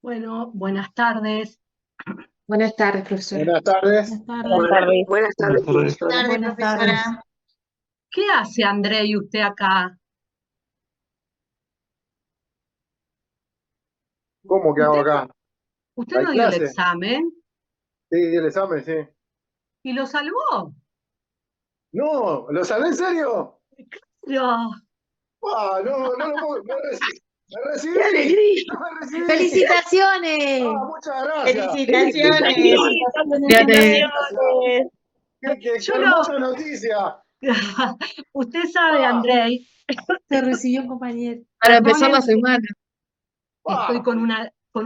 Bueno, buenas tardes. Buenas tardes, profesora. Buenas tardes. Buenas tardes. Buenas tardes. Buenas tardes, Buenas tardes. profesora. Buenas tardes. ¿Qué hace André y usted acá? ¿Cómo que hago ¿Usted, acá? usted ¿Hay no dio el clase? examen Sí, di el examen, sí. y lo salvó? No, ¿lo sabés en serio? No. No, no lo puedo. Me recibí. ¡Qué alegría! No me recibí. ¡Felicitaciones! Muchas gracias. ¡Felicitaciones! Felicitaciones. Qué Yo hermosa noticia. Usted sabe, Ah, André, Se recibió un compañero. Para empezar la semana. estoy con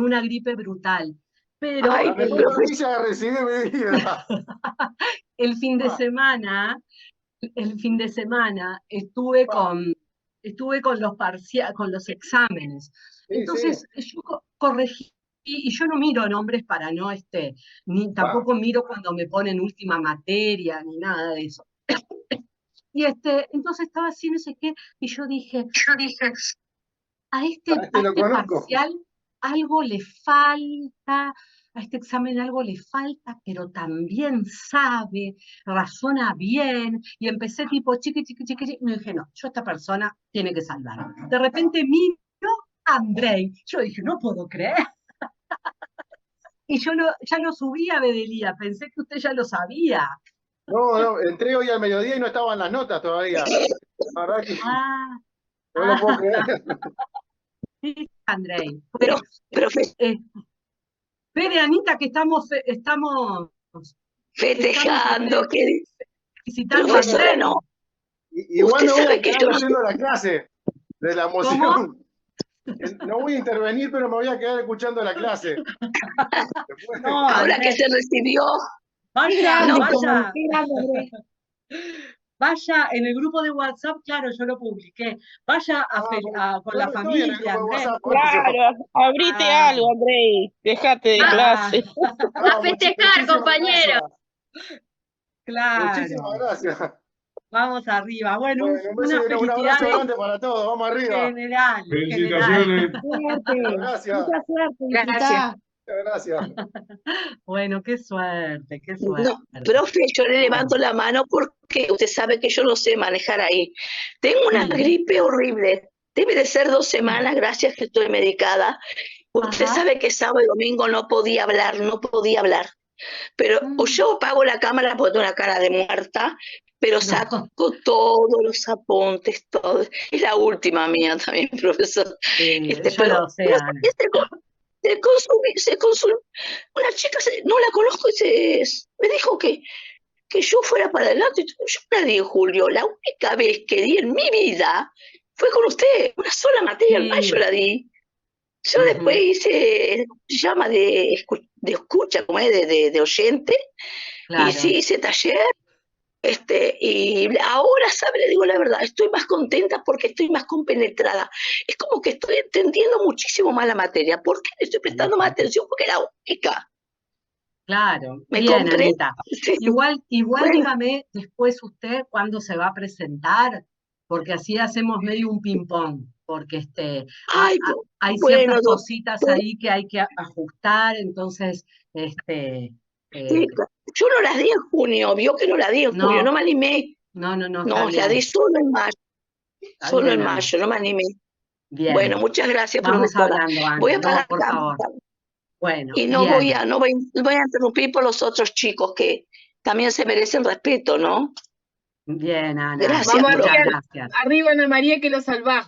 una gripe brutal, pero Ay, La mejor noticia que recibí en mi vida. el fin de Ah, semana, estuve ah, con con los exámenes. sí, sí. Entonces yo corregí y yo no miro nombres para no ni Ah, tampoco miro cuando me ponen última materia ni nada de eso. Y entonces estaba así, no sé qué, y yo dije, a a este lo este conozco. parcial algo le falta, a este examen algo le falta, pero también sabe, razona bien, y empecé tipo chiqui, chiqui, chiqui, chiqui, y me dije, no, yo esta persona tiene que salvar. De repente miro a Andrei, yo dije, no puedo creer, y yo ya lo subí a Bedelía, pensé que usted ya lo sabía. No, entré hoy al mediodía y no estaban las notas todavía. La verdad que Ah, no lo puedo ah, creer. sí, Andrei. pero, Bueno, profe, eh, espere, Anita, que estamos festejando, que visitando a profesora, Andrei. no. Igual Usted me voy sabe a que quedar yo no. oyendo la clase de la ¿Cómo? emoción. No voy a intervenir, pero me voy a quedar escuchando la clase. Después, No, Ahora que Andrés, se recibió, ¡Qué vaya, no, grande, vaya, qué grande, Andrés! vaya en el grupo de WhatsApp, claro, yo lo publiqué. Vaya con yo la no estoy en el familia, grupo de Andrés. WhatsApp, por eso. Claro, abrite Ah, algo, Andrei. Dejate de ah, clase. A festejar, Muchísimas compañero. gracias. Muchísimas claro. gracias. Vamos arriba. Bueno, Bueno, un beso unas y un abrazo felicidades grande para todos. Vamos arriba. generales. Felicitaciones. Suerte. Gracias. Mucha suerte. gracias. Disfrutá. Muchas gracias. Bueno, qué suerte, qué suerte. No, profe, yo le levanto la mano porque usted sabe que yo no sé manejar ahí. Tengo una Sí, gripe horrible. Debe de ser 2 semanas, gracias que estoy medicada. Usted ajá. sabe que sábado y domingo no podía hablar, no podía hablar. Pero o Mm, yo apago la cámara porque tengo una cara de muerta, pero saco No, todos los apuntes, todo. Es la última mía también, profesor. yo Pero lo sé, no Ana. sé, una chica, no la conozco, me dijo que yo fuera para adelante. Yo la di en julio, la única vez que di en mi vida fue con usted, una sola materia en mayo Sí, la di. Yo después ujú, hice, se llama de escucha, como es de oyente, y sí claro. hice taller, y ahora, ¿sabe? Le digo la verdad, estoy más contenta porque estoy más compenetrada. Es como que estoy entendiendo muchísimo más la materia. ¿Por qué le estoy prestando más atención? Porque era única. Claro, ¿Me bien, comprende? Anita. Sí. Igual Bueno, dígame después usted cuándo se va a presentar, porque así hacemos medio un ping-pong, porque ay, hay bueno, ciertas cositas doctor, ahí que hay que ajustar, entonces, sí, eh, yo no las di en junio, vio que no las di en junio, no no, me animé. no, está No, la di bien, solo en mayo, no me animé. Bueno, bien. muchas gracias, Vamos profesora. hablando, Voy Ana, a no, apagar por la favor. cámara Bueno, y bien. no voy a interrumpir por los otros chicos que también se merecen respeto, ¿no? Bien, Ana, Gracias, Vamos muchas arriba, profe. gracias. arriba, Ana María, que lo salvás.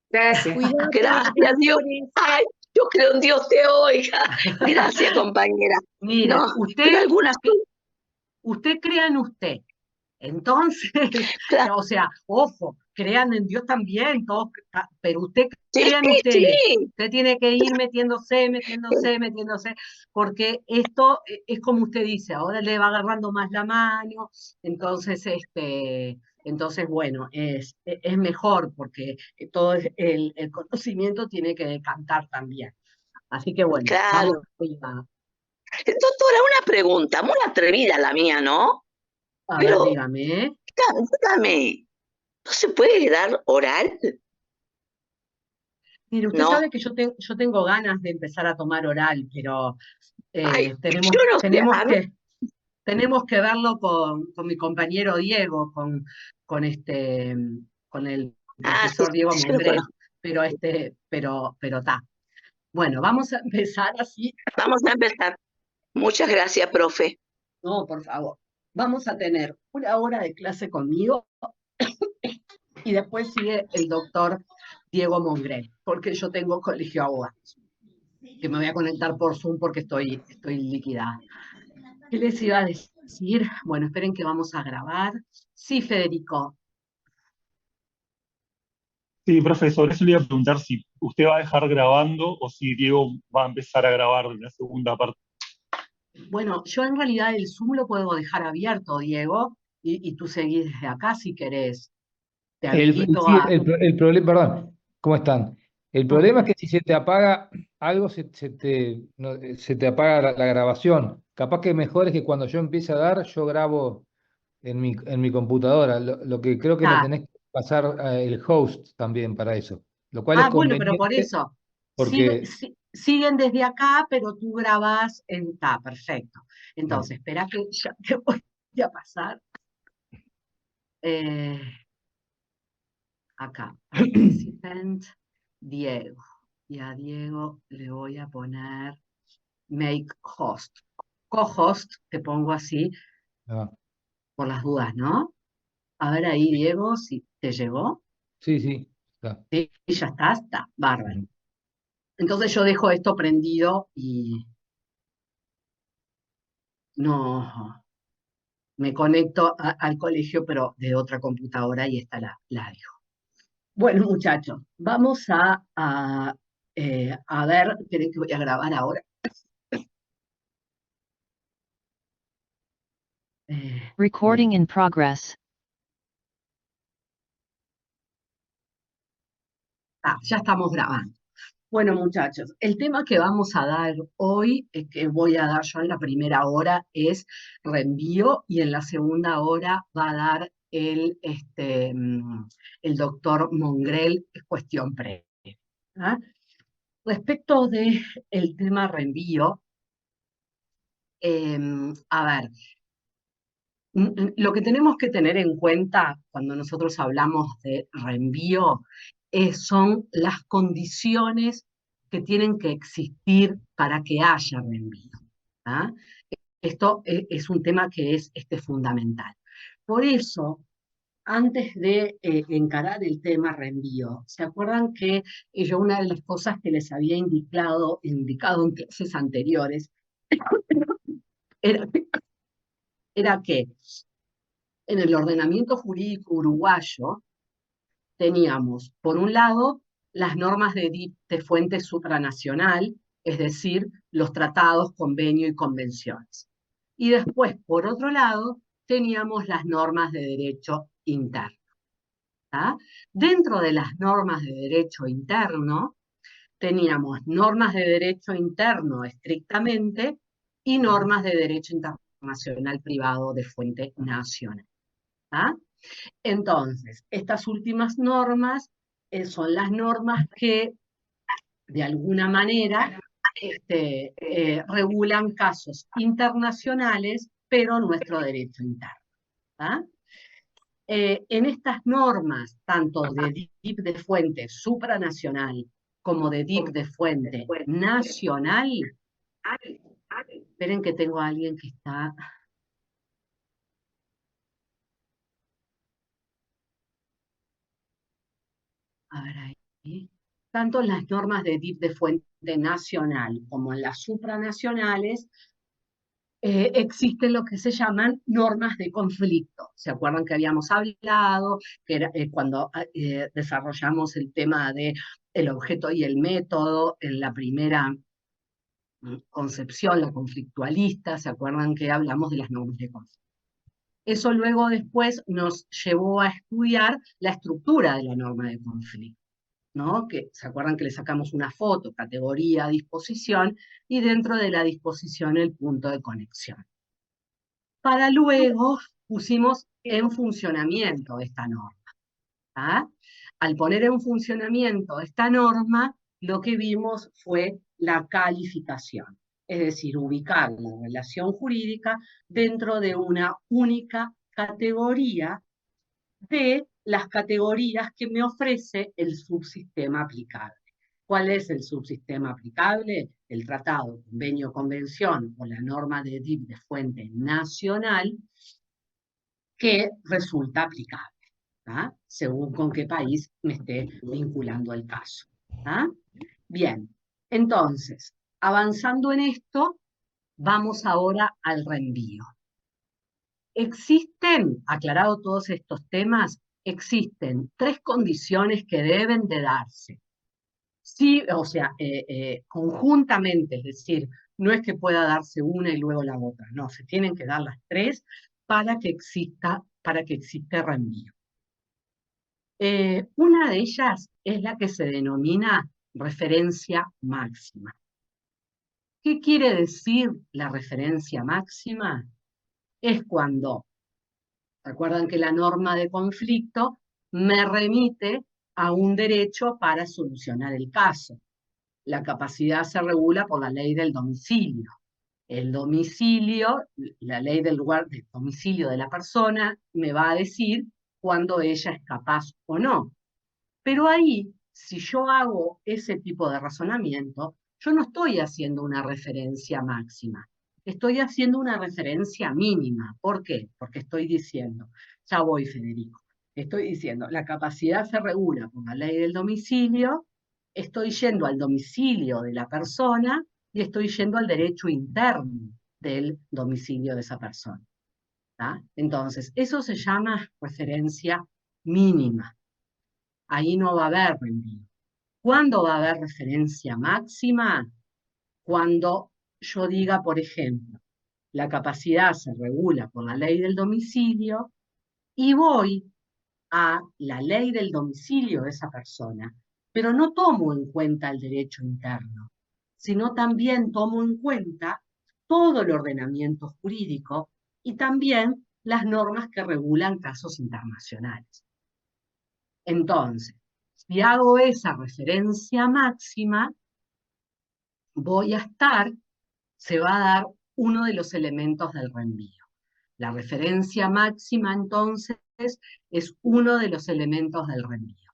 Gracias. Cuídate, Gracias, Dios. bendiciones. Ay, yo creo en Dios te oiga. Gracias, compañera. Mire, No, pero algunas, usted crea en usted. Entonces, claro, o sea, ojo, crean en Dios también, todos, pero usted Sí, crea en usted. sí. Usted tiene que ir metiéndose, porque esto es como usted dice, ahora le va agarrando más la mano, entonces, entonces bueno, es mejor porque todo el conocimiento tiene que decantar también. Así que bueno, vamos Claro. a, Doctora, una pregunta, muy atrevida la mía, ¿no? a ver, Pero, dígame. dígame, ¿no se puede dar oral? Mire, usted No. sabe que yo tengo ganas de empezar a tomar oral, pero Ay, tenemos, yo no sé, tenemos a mí, que, tenemos que verlo con mi compañero Diego, con con el sí, profesor Diego sí lo Mongrel, conozco. pero está. Bueno, vamos a empezar así. Vamos a empezar. Muchas gracias, profe. No, por favor. Vamos a tener una hora de clase conmigo y después sigue el doctor Diego Mongrel, porque yo tengo colegio de abogados, que me voy a conectar por Zoom porque estoy liquidada. ¿Qué les iba a decir? Bueno, esperen que vamos a grabar. Sí, Federico. Sí, profesor, eso le iba a preguntar si usted va a dejar grabando o si Diego va a empezar a grabar la segunda parte. Bueno, yo en realidad el Zoom lo puedo dejar abierto, Diego, y tú seguís desde acá si querés. Te habilito Sí, a... el problema, perdón, ¿cómo están? El No, problema es que si se te apaga algo, se te apaga la grabación. Capaz que mejor es que cuando yo empiece a dar, yo grabo en mi computadora. Lo que creo que me está. tenés que pasar el host también para eso. Lo cual es Bueno, pero por conveniente eso, porque siguen desde acá, pero tú grabás en... Está, perfecto. sí, Entonces, espera que ya te voy a pasar. Eh, acá, participant, Diego. Y a Diego le voy a poner make host. Co-host, te pongo así ah, por las dudas, ¿no? A ver ahí, Diego, si te llegó. sí, sí, está. Sí, ya está, bárbaro. Entonces yo dejo esto prendido y no me conecto al colegio, pero de otra computadora y esta la dejo. Bueno, muchachos, vamos a ver, esperen que voy a grabar ahora. Recording in progress. Ya estamos grabando. Bueno, muchachos, el tema que vamos a dar hoy, que voy a dar yo en la primera hora, es reenvío y en la segunda hora va a dar el doctor Mongrel, cuestión previa. ¿Ah? Respecto del tema reenvío, a ver, lo que tenemos que tener en cuenta cuando nosotros hablamos de reenvío son las condiciones que tienen que existir para que haya reenvío. ¿Ah? Esto es un tema que es fundamental. Por eso, antes de encarar el tema reenvío, ¿se acuerdan que yo una de las cosas que les había indicado en clases anteriores era, era que en el ordenamiento jurídico uruguayo teníamos, por un lado, las normas de DIP de fuente supranacional, es decir, los tratados, convenio y convenciones. Y después, por otro lado, teníamos las normas de derecho interno. ¿Ah? Dentro de las normas de derecho interno, teníamos normas de derecho interno estrictamente y normas de derecho internacional privado de fuente nacional. ¿Ah? Entonces, estas últimas normas son las normas que, de alguna manera, regulan casos internacionales, pero nuestro derecho interno. ¿Ah? En estas normas, tanto de DIP de fuente supranacional como de DIP de fuente nacional, esperen que tengo a alguien que está... A ver ahí. Tanto en las normas de DIP de fuente nacional como en las supranacionales, existen lo que se llaman normas de conflicto. ¿Se acuerdan que habíamos hablado que era, cuando desarrollamos el tema de el objeto y el método en la primera concepción, la conflictualista? ¿Se acuerdan que hablamos de las normas de conflicto? Eso luego después nos llevó a estudiar la estructura de la norma de conflicto, ¿no? Que, ¿se acuerdan que le sacamos una foto, categoría, disposición, y dentro de la disposición el punto de conexión? Para luego pusimos en funcionamiento esta norma. ¿Ah? Al poner en funcionamiento esta norma, lo que vimos fue la calificación, es decir, ubicar la relación jurídica dentro de una única categoría de las categorías que me ofrece el subsistema aplicable. ¿Cuál es el subsistema aplicable? El tratado, convenio, convención o la norma de DIP de fuente nacional que resulta aplicable, ¿ah? Según con qué país me esté vinculando el caso. ¿Ah? Bien, entonces, avanzando en esto, vamos ahora al reenvío. Existen, aclarado todos estos temas, existen 3 condiciones que deben de darse. Sí, o sea, conjuntamente, es decir, no es que pueda darse una y luego la otra, no, se tienen que dar las 3 para que exista reenvío. Una de ellas es la que se denomina referencia máxima. ¿Qué quiere decir la referencia máxima? Es cuando, recuerdan que la norma de conflicto me remite a un derecho para solucionar el caso. La capacidad se regula por la ley del domicilio. El domicilio, la ley del lugar de domicilio de la persona, me va a decir cuando ella es capaz o no. Pero ahí, si yo hago ese tipo de razonamiento, yo no estoy haciendo una referencia máxima, estoy haciendo una referencia mínima. ¿Por qué? Porque estoy diciendo, ya voy, Federico, estoy diciendo, la capacidad se regula por la ley del domicilio, estoy yendo al domicilio de la persona y estoy yendo al derecho interno del domicilio de esa persona. ¿Tá? Entonces, eso se llama referencia mínima. Ahí no va a haber reenvío. ¿Cuándo va a haber referencia máxima? Cuando yo diga, por ejemplo, la capacidad se regula por la ley del domicilio y voy a la ley del domicilio de esa persona, pero no tomo en cuenta el derecho interno, sino también tomo en cuenta todo el ordenamiento jurídico y también las normas que regulan casos internacionales. Entonces, si hago esa referencia máxima, se va a dar uno de los elementos del reenvío. La referencia máxima, entonces, es uno de los elementos del reenvío.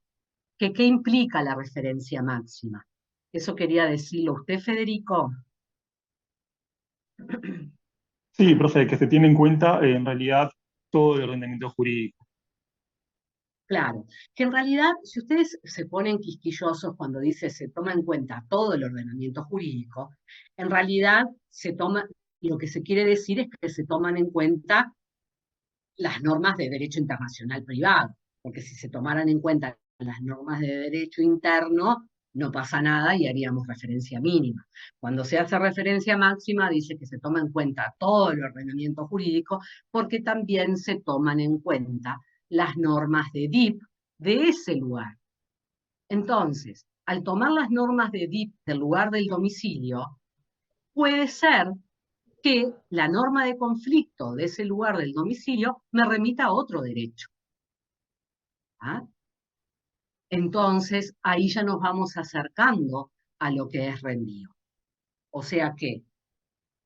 ¿Qué implica la referencia máxima? Eso quería decirlo usted, Federico. Sí, profe, que se tiene en cuenta en realidad todo el ordenamiento jurídico. Claro, que en realidad, si ustedes se ponen quisquillosos cuando dice se toma en cuenta todo el ordenamiento jurídico, en realidad lo que se quiere decir es que se toman en cuenta las normas de derecho internacional privado, porque si se tomaran en cuenta las normas de derecho interno, no pasa nada y haríamos referencia mínima. Cuando se hace referencia máxima, dice que se toma en cuenta todo el ordenamiento jurídico, porque también se toman en cuenta las normas de DIP de ese lugar. Entonces, al tomar las normas de DIP del lugar del domicilio, puede ser que la norma de conflicto de ese lugar del domicilio me remita a otro derecho. ¿Ah? Entonces, ahí ya nos vamos acercando a lo que es reenvío. O sea que,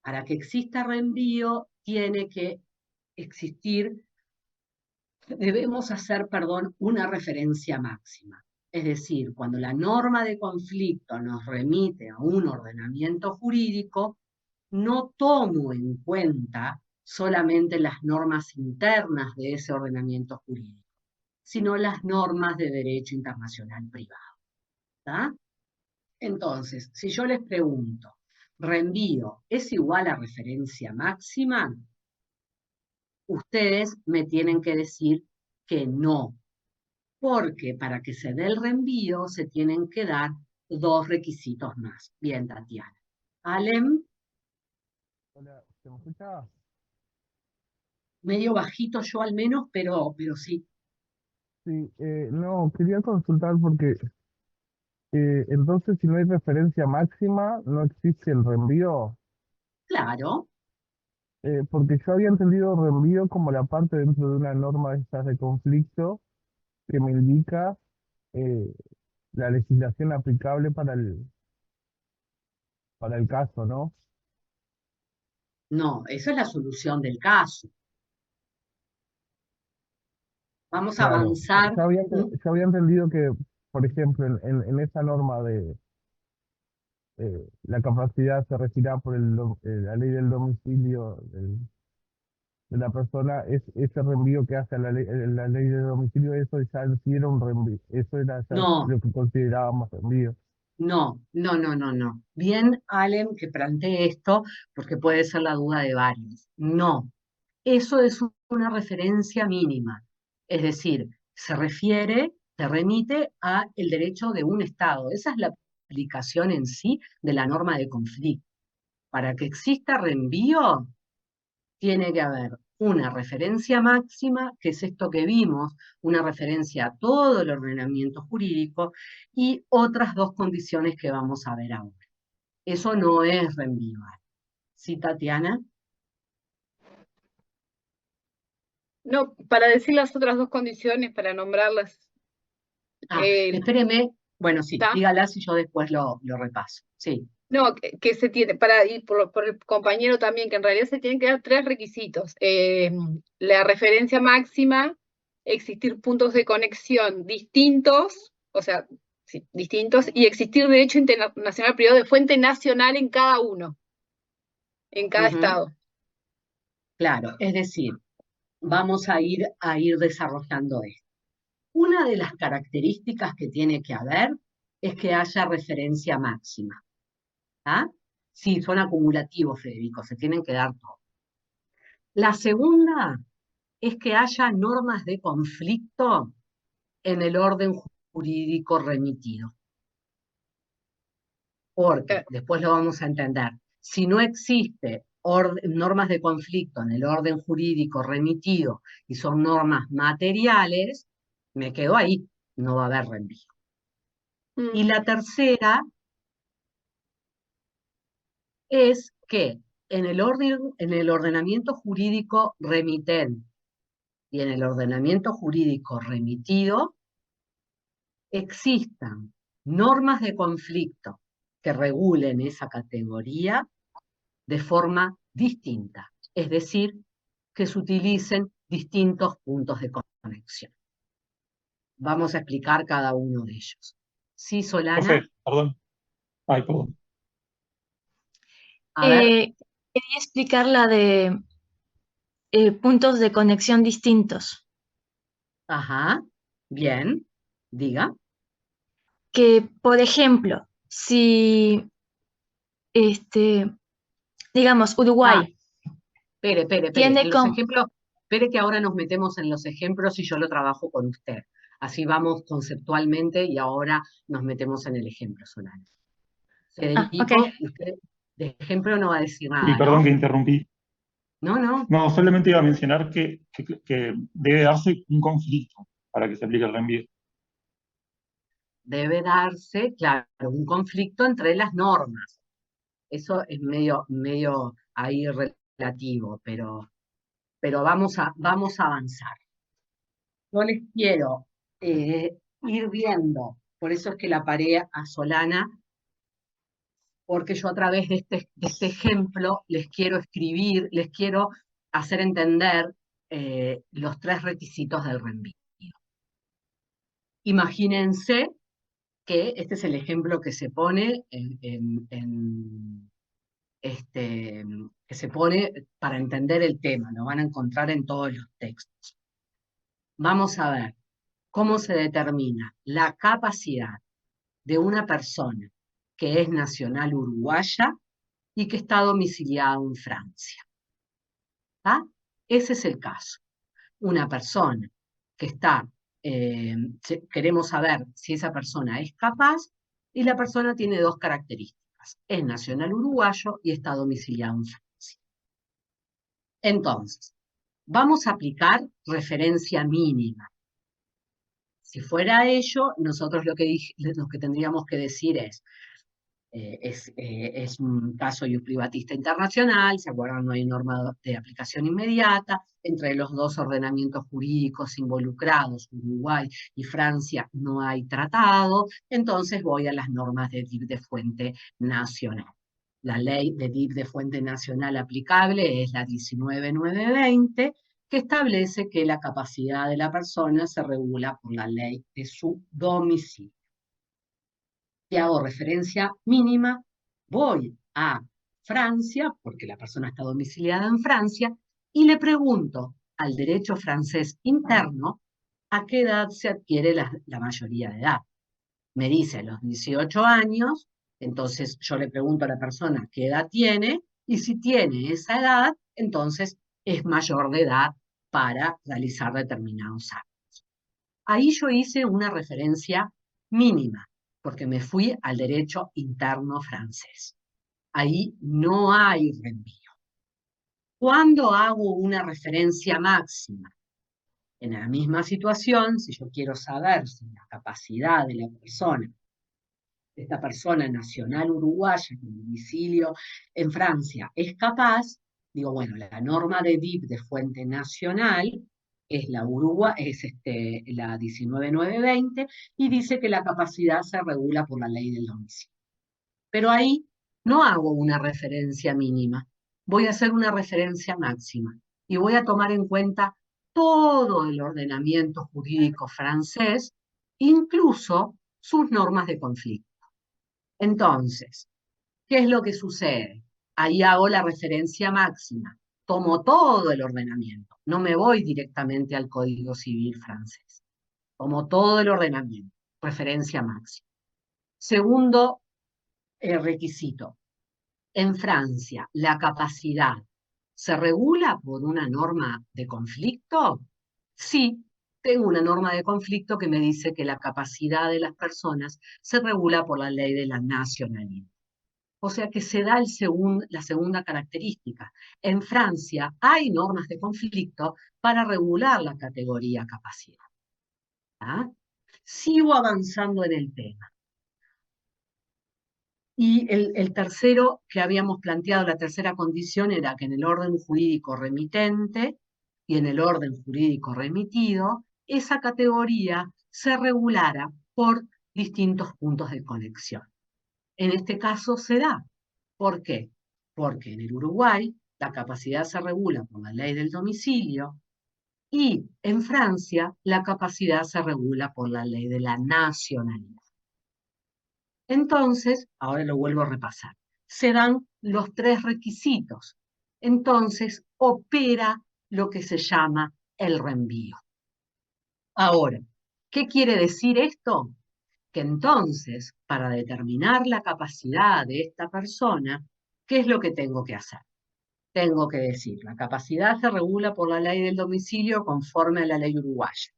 para que exista reenvío, tiene que existir, debemos hacer, una referencia máxima. Es decir, cuando la norma de conflicto nos remite a un ordenamiento jurídico, no tomo en cuenta solamente las normas internas de ese ordenamiento jurídico, sino las normas de derecho internacional privado. ¿Tá? Entonces, si yo les pregunto, reenvío es igual a referencia máxima, ustedes me tienen que decir que no, porque para que se dé el reenvío se tienen que dar 2 requisitos más. Bien, Tatiana. Alem, Hola, ¿se me escucha? medio bajito yo al menos, pero sí. Sí, no, quería consultar porque entonces si no hay referencia máxima, no existe el reenvío. Claro, Porque yo había entendido reenvío como la parte dentro de una norma de estas de conflicto que me indica eh, la legislación aplicable para el caso, ¿no? no, esa es la solución del caso. Vamos a Claro, avanzar. yo había entendido que, por ejemplo, en esa norma de la capacidad se regirá por la ley del domicilio de la persona, ese reenvío que hace la ley del domicilio, eso ya en sí era un reenvío, eso era ya No, lo que considerábamos reenvío. no, no, no, no, no. Bien, Alem, que plantee esto, porque puede ser la duda de varios. No, eso es una referencia mínima. Es decir, se remite a el derecho de un Estado. Esa es la aplicación en sí de la norma de conflicto. Para que exista reenvío, tiene que haber una referencia máxima, que es esto que vimos, una referencia a todo el ordenamiento jurídico, y otras 2 condiciones que vamos a ver ahora. Eso no es reenvío. ¿Sí, Tatiana? No, para decir las otras 2 condiciones, para nombrarlas, Ah, espéreme. Bueno, sí, ¿está? dígalas y yo después lo repaso. Sí. No, que se tiene, para ir por el compañero también, que en realidad se tienen que dar 3 requisitos. La referencia máxima, existir puntos de conexión distintos, o sea, sí, distintos, y existir derecho internacional privado de fuente nacional en cada uno, en cada Ujú, estado. claro, es decir, vamos a ir desarrollando esto. Una de las características que tiene que haber es que haya referencia máxima. ¿Ah? Sí, son acumulativos, Federico, se tienen que dar todos. La segunda es que haya normas de conflicto en el orden jurídico remitido. Porque, después lo vamos a entender, si no existe normas de conflicto en el orden jurídico remitido y son normas materiales, me quedo ahí, no va a haber reenvío. Y la tercera es que en el ordenamiento jurídico remitente y en el ordenamiento jurídico remitido existan normas de conflicto que regulen esa categoría de forma distinta, es decir, que se utilicen distintos puntos de conexión. Vamos a explicar cada uno de ellos. ¿Sí, Solana? Profe, perdón. Ay, perdón. A ver, Quería explicar la de puntos de conexión distintos. ajá, bien, diga. Que, por ejemplo, si, digamos, Uruguay Espere. tiene En los ejemplos, espere que ahora nos metemos en los ejemplos y yo lo trabajo con usted. Así vamos conceptualmente y ahora nos metemos en el ejemplo, Solana. Federico, ok. usted de ejemplo no va a decir Sí, nada, perdón ¿no? que interrumpí. No. No, solamente iba a mencionar que debe darse un conflicto para que se aplique el reenvío. Debe darse, claro, un conflicto entre las normas. Eso es medio ahí relativo, pero vamos a avanzar. Yo les quiero ir viendo, por eso es que la paré a Solana, porque yo a través de este ejemplo les quiero escribir, les quiero hacer entender los 3 requisitos del reenvío. Imagínense que este es el ejemplo que se pone que se pone para entender el tema, lo van a encontrar en todos los textos. Vamos a ver cómo se determina la capacidad de una persona que es nacional uruguaya y que está domiciliado en Francia. ¿Tá? Ese es el caso. Una persona que está, queremos saber si esa persona es capaz, y la persona tiene dos características. Es nacional uruguayo y está domiciliado en Francia. Entonces, vamos a aplicar referencia mínima. Si fuera ello, nosotros lo que tendríamos que decir es un caso y un privatista internacional, ¿se acuerdan? No hay norma de aplicación inmediata, entre los dos ordenamientos jurídicos involucrados, Uruguay y Francia, no hay tratado, entonces voy a las normas de DIP de fuente nacional. La ley de DIP de fuente nacional aplicable es la 19920, que establece que la capacidad de la persona se regula por la ley de su domicilio. Si hago referencia mínima, voy a Francia, porque la persona está domiciliada en Francia, y le pregunto al derecho francés interno a qué edad se adquiere la mayoría de edad. Me dice a los 18 años, entonces yo le pregunto a la persona qué edad tiene, y si tiene esa edad, entonces es mayor de edad para realizar determinados actos. Ahí yo hice una referencia mínima, porque me fui al derecho interno francés. Ahí no hay reenvío. ¿Cuándo hago una referencia máxima? En la misma situación, si yo quiero saber si la capacidad de la persona, de esta persona nacional uruguaya con domicilio en Francia, es capaz, digo, bueno, la norma de DIP de fuente nacional es la la 19920, y dice que la capacidad se regula por la ley del domicilio. Pero ahí no hago una referencia mínima, voy a hacer una referencia máxima, y voy a tomar en cuenta todo el ordenamiento jurídico francés, incluso sus normas de conflicto. Entonces, ¿qué es lo que sucede? Ahí hago la referencia máxima, tomo todo el ordenamiento, no me voy directamente al Código Civil francés, tomo todo el ordenamiento, referencia máxima. Segundo requisito, en Francia, ¿la capacidad se regula por una norma de conflicto? Sí, tengo una norma de conflicto que me dice que la capacidad de las personas se regula por la ley de la nacionalidad. O sea que se da la segunda característica. En Francia hay normas de conflicto para regular la categoría capacidad. ¿Ah? Sigo avanzando en el tema. Y el tercero que habíamos planteado, la tercera condición, era que en el orden jurídico remitente y en el orden jurídico remitido, esa categoría se regulara por distintos puntos de conexión. En este caso se da. ¿Por qué? Porque en el Uruguay la capacidad se regula por la ley del domicilio, y en Francia la capacidad se regula por la ley de la nacionalidad. Entonces, ahora lo vuelvo a repasar, se dan los tres requisitos. Entonces, opera lo que se llama el reenvío. Ahora, ¿qué quiere decir esto? Que entonces, para determinar la capacidad de esta persona, ¿qué es lo que tengo que hacer? Tengo que decir, la capacidad se regula por la ley del domicilio conforme a la ley uruguaya.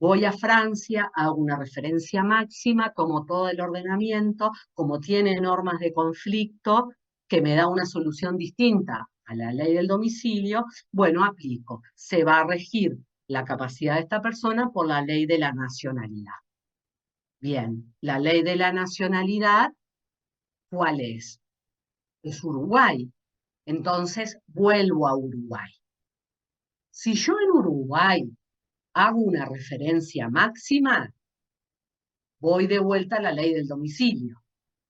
Voy a Francia, hago una referencia máxima, tomo todo el ordenamiento, como tiene normas de conflicto, que me da una solución distinta a la ley del domicilio, bueno, aplico. Se va a regir la capacidad de esta persona por la ley de la nacionalidad. Bien, la ley de la nacionalidad, ¿cuál es? Es Uruguay. Entonces, vuelvo a Uruguay. Si yo en Uruguay hago una referencia máxima, voy de vuelta a la ley del domicilio,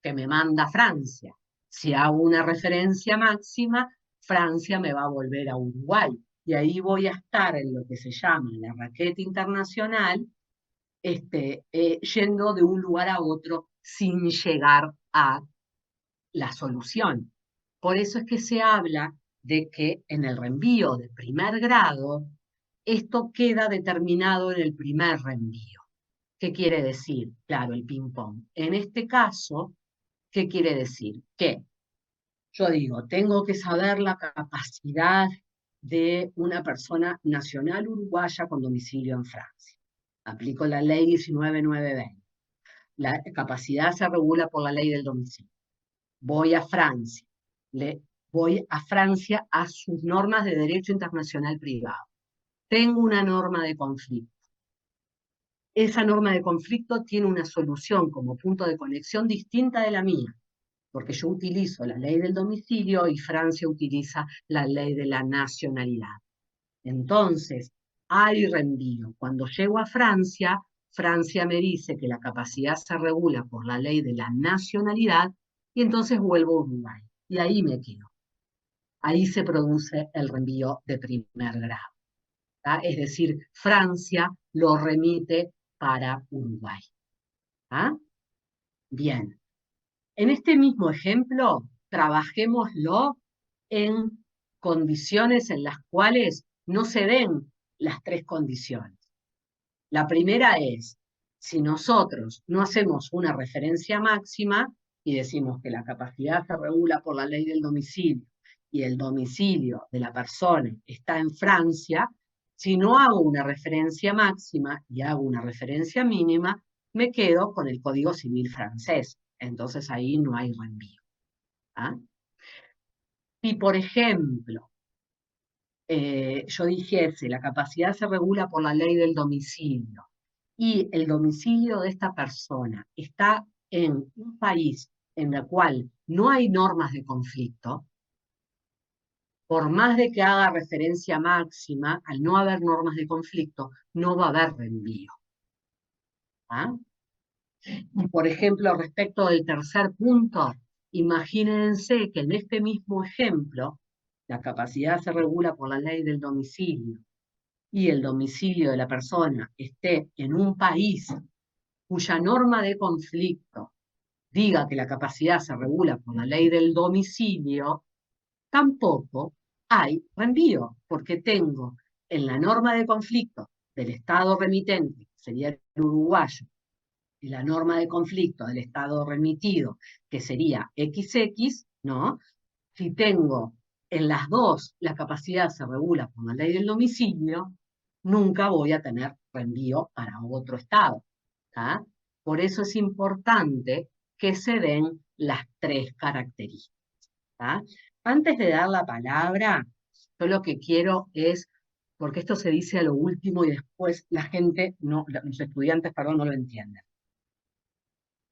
que me manda Francia. Si hago una referencia máxima, Francia me va a volver a Uruguay. Y ahí voy a estar en lo que se llama la raqueta internacional, yendo de un lugar a otro sin llegar a la solución. Por eso es que se habla de que en el reenvío de primer grado, esto queda determinado en el primer reenvío. ¿Qué quiere decir? Claro, el ping-pong. En este caso, ¿qué quiere decir? Que Yo digo, tengo que saber la capacidad de una persona nacional uruguaya con domicilio en Francia. Aplico la ley 19920. La capacidad se regula por la ley del domicilio. Voy a Francia. Voy a Francia a sus normas de derecho internacional privado. Tengo una norma de conflicto. Esa norma de conflicto tiene una solución como punto de conexión distinta de la mía, porque yo utilizo la ley del domicilio y Francia utiliza la ley de la nacionalidad. Entonces, hay reenvío. Cuando llego a Francia, Francia me dice que la capacidad se regula por la ley de la nacionalidad y entonces vuelvo a Uruguay. Y ahí me quedo. Ahí se produce el reenvío de primer grado. ¿Tá? Es decir, Francia lo remite para Uruguay. ¿Ah? Bien. En este mismo ejemplo, trabajémoslo en condiciones en las cuales no se den las tres condiciones. La primera es, si nosotros no hacemos una referencia máxima y decimos que la capacidad se regula por la ley del domicilio y el domicilio de la persona está en Francia, si no hago una referencia máxima y hago una referencia mínima, me quedo con el Código Civil francés. Entonces ahí no hay reenvío. ¿Ah? Si, por ejemplo, yo dijese, la capacidad se regula por la ley del domicilio, y el domicilio de esta persona está en un país en el cual no hay normas de conflicto, por más de que haga referencia máxima, al no haber normas de conflicto, no va a haber reenvío. ¿Ah? Y por ejemplo, respecto del tercer punto, imagínense que en este mismo ejemplo, la capacidad se regula por la ley del domicilio y el domicilio de la persona esté en un país cuya norma de conflicto diga que la capacidad se regula por la ley del domicilio, tampoco hay reenvío, porque tengo en la norma de conflicto del Estado remitente, que sería el uruguayo, y la norma de conflicto del Estado remitido, que sería XX, ¿no? Si tengo en las dos la capacidad se regula por la ley del domicilio, nunca voy a tener reenvío para otro Estado. ¿Ah? Por eso es importante que se den las tres características. ¿Ah? Antes de dar la palabra, yo lo que quiero es, porque esto se dice a lo último y después la gente, no, los estudiantes, perdón, no lo entienden.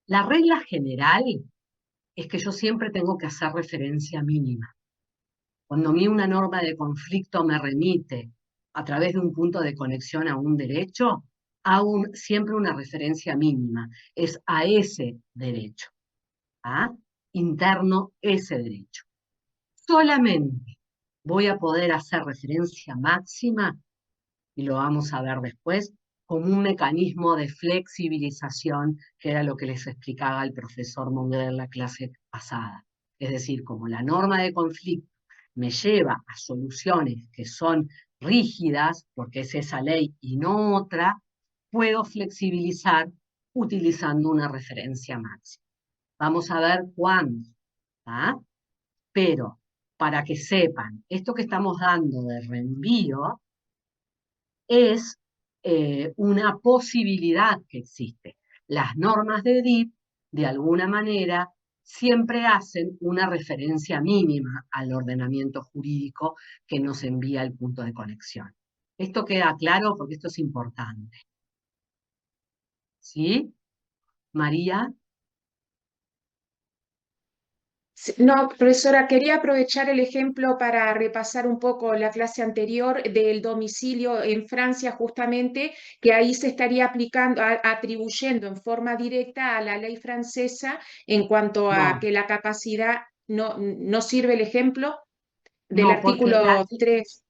La regla general es que yo siempre tengo que hacer referencia mínima. Cuando a mí una norma de conflicto me remite a través de un punto de conexión a un derecho, hago siempre una referencia mínima. Es a ese derecho. ¿Ah? Interno ese derecho. Solamente voy a poder hacer referencia máxima, y lo vamos a ver después, como un mecanismo de flexibilización, que era lo que les explicaba el profesor Monguer en la clase pasada. Es decir, como la norma de conflicto me lleva a soluciones que son rígidas, porque es esa ley y no otra, puedo flexibilizar utilizando una referencia máxima. Vamos a ver cuándo. ¿Ah? Pero, para que sepan, esto que estamos dando de reenvío es una posibilidad que existe. Las normas de DIP, de alguna manera, siempre hacen una referencia mínima al ordenamiento jurídico que nos envía el punto de conexión. Esto queda claro porque esto es importante. ¿Sí? María. No, profesora, quería aprovechar el ejemplo para repasar un poco la clase anterior del domicilio en Francia, justamente, que ahí se estaría aplicando, atribuyendo en forma directa a la ley francesa en cuanto a No, que la capacidad no sirve el ejemplo del no, porque artículo 3.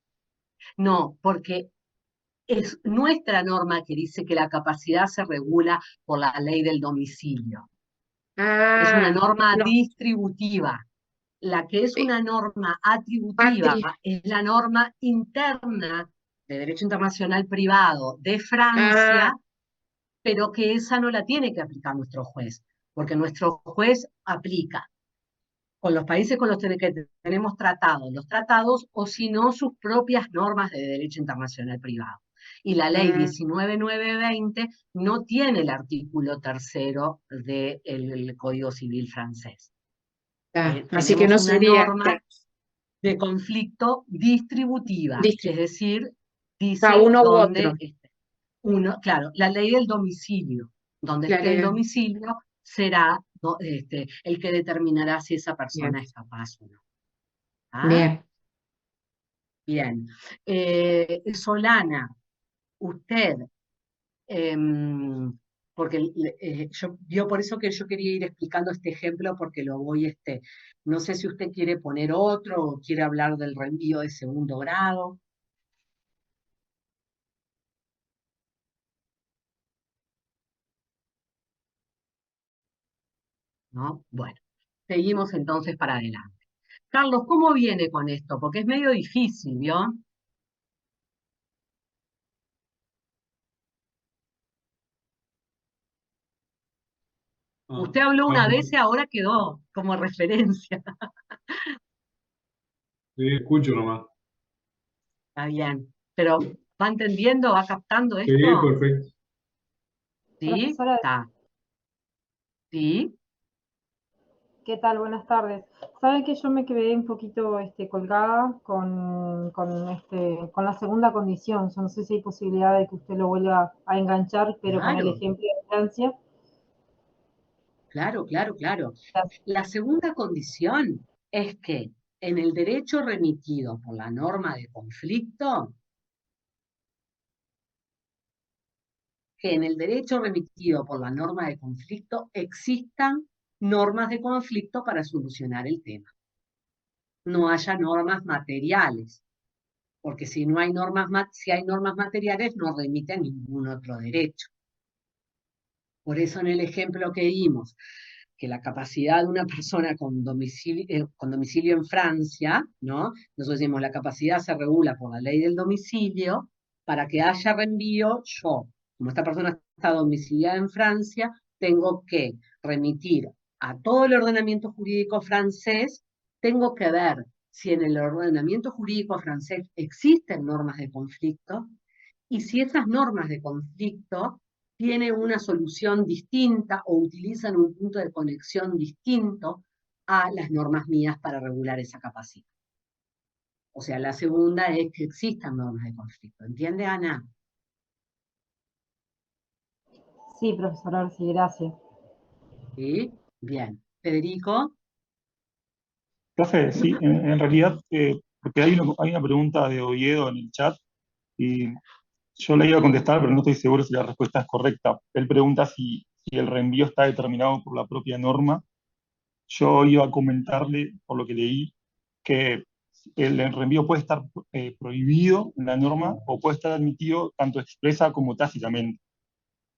no, porque es nuestra norma que dice que la capacidad se regula por la ley del domicilio. Es una norma No, distributiva. La que es una norma atributiva es la norma interna de Derecho Internacional Privado de Francia, pero que esa no la tiene que aplicar nuestro juez, porque nuestro juez aplica con los países con los que tenemos tratados, los tratados, o si no, sus propias normas de derecho internacional privado. Y la ley 19920 no tiene el artículo 3º del Código Civil francés. Así que no Tenemos una sería, norma de conflicto distributiva, es decir, dice uno u dónde otro. claro, la ley del domicilio, donde La esté el ley- domicilio será el que determinará si esa persona Bien. es capaz o no. ¿Ah? Bien. Bien. Solana, usted, porque yo por eso que yo quería ir explicando este ejemplo, porque lo voy, no sé si usted quiere poner otro o quiere hablar del reenvío de segundo grado. ¿No? Bueno, seguimos entonces para adelante. Carlos, ¿cómo viene con esto? Porque es medio difícil, ¿vio? Usted habló una vez y ahora quedó como referencia. Sí, escucho nomás. Está bien. Pero, ¿va entendiendo? ¿Va captando Sí, esto? perfecto. ¿Sí? Profesora, Está. ¿Sí? ¿qué tal? Buenas tardes. Saben que yo me quedé un poquito colgada con la segunda condición. Yo no sé si hay posibilidad de que usted lo vuelva a enganchar, pero con el Claro, ejemplo de Francia. claro, claro, claro. La segunda condición es que en el derecho remitido por la norma de conflicto, existan normas de conflicto para solucionar el tema. No haya normas materiales, porque si hay normas materiales no remite a ningún otro derecho. Por eso en el ejemplo que dimos, que la capacidad de una persona con domicilio en Francia, ¿no? Nosotros decimos la capacidad se regula por la ley del domicilio, para que haya reenvío, yo, como esta persona está domiciliada en Francia, tengo que remitir a todo el ordenamiento jurídico francés, tengo que ver si en el ordenamiento jurídico francés existen normas de conflicto, y si esas normas de conflicto tienen una solución distinta o utilizan un punto de conexión distinto a las normas mías para regular esa capacidad. O sea, la segunda es que existan normas de conflicto. ¿Entiende, Ana? Sí, profesora, sí, gracias. ¿Sí? Bien. Federico. Profe, sí, en realidad, porque hay una pregunta de Oviedo en el chat y yo la iba a contestar, pero no estoy seguro si la respuesta es correcta. Él pregunta si el reenvío está determinado por la propia norma. Yo iba a comentarle, por lo que leí, que el reenvío puede estar prohibido en la norma o puede estar admitido tanto expresa como tácitamente.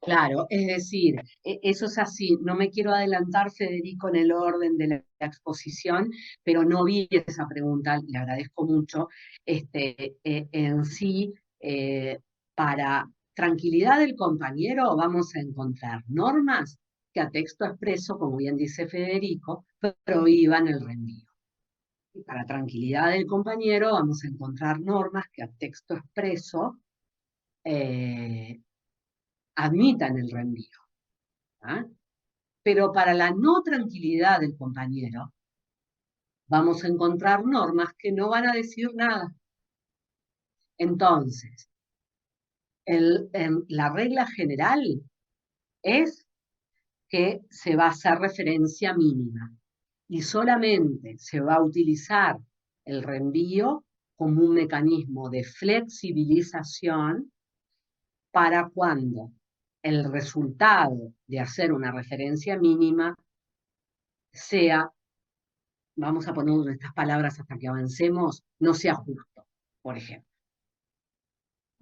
Claro, es decir, eso es así. No me quiero adelantar, Federico, en el orden de la exposición, pero no vi esa pregunta, le agradezco mucho. En sí, para tranquilidad del compañero, vamos a encontrar normas que a texto expreso, como bien dice Federico, prohíban el reenvío. Y para tranquilidad del compañero, vamos a encontrar normas que a texto expreso admitan el reenvío. ¿Ah? Pero para la no tranquilidad del compañero, vamos a encontrar normas que no van a decir nada. Entonces, la regla general es que se va a hacer referencia mínima y solamente se va a utilizar el reenvío como un mecanismo de flexibilización para cuando el resultado de hacer una referencia mínima sea, vamos a poner estas palabras hasta que avancemos, no sea justo, por ejemplo.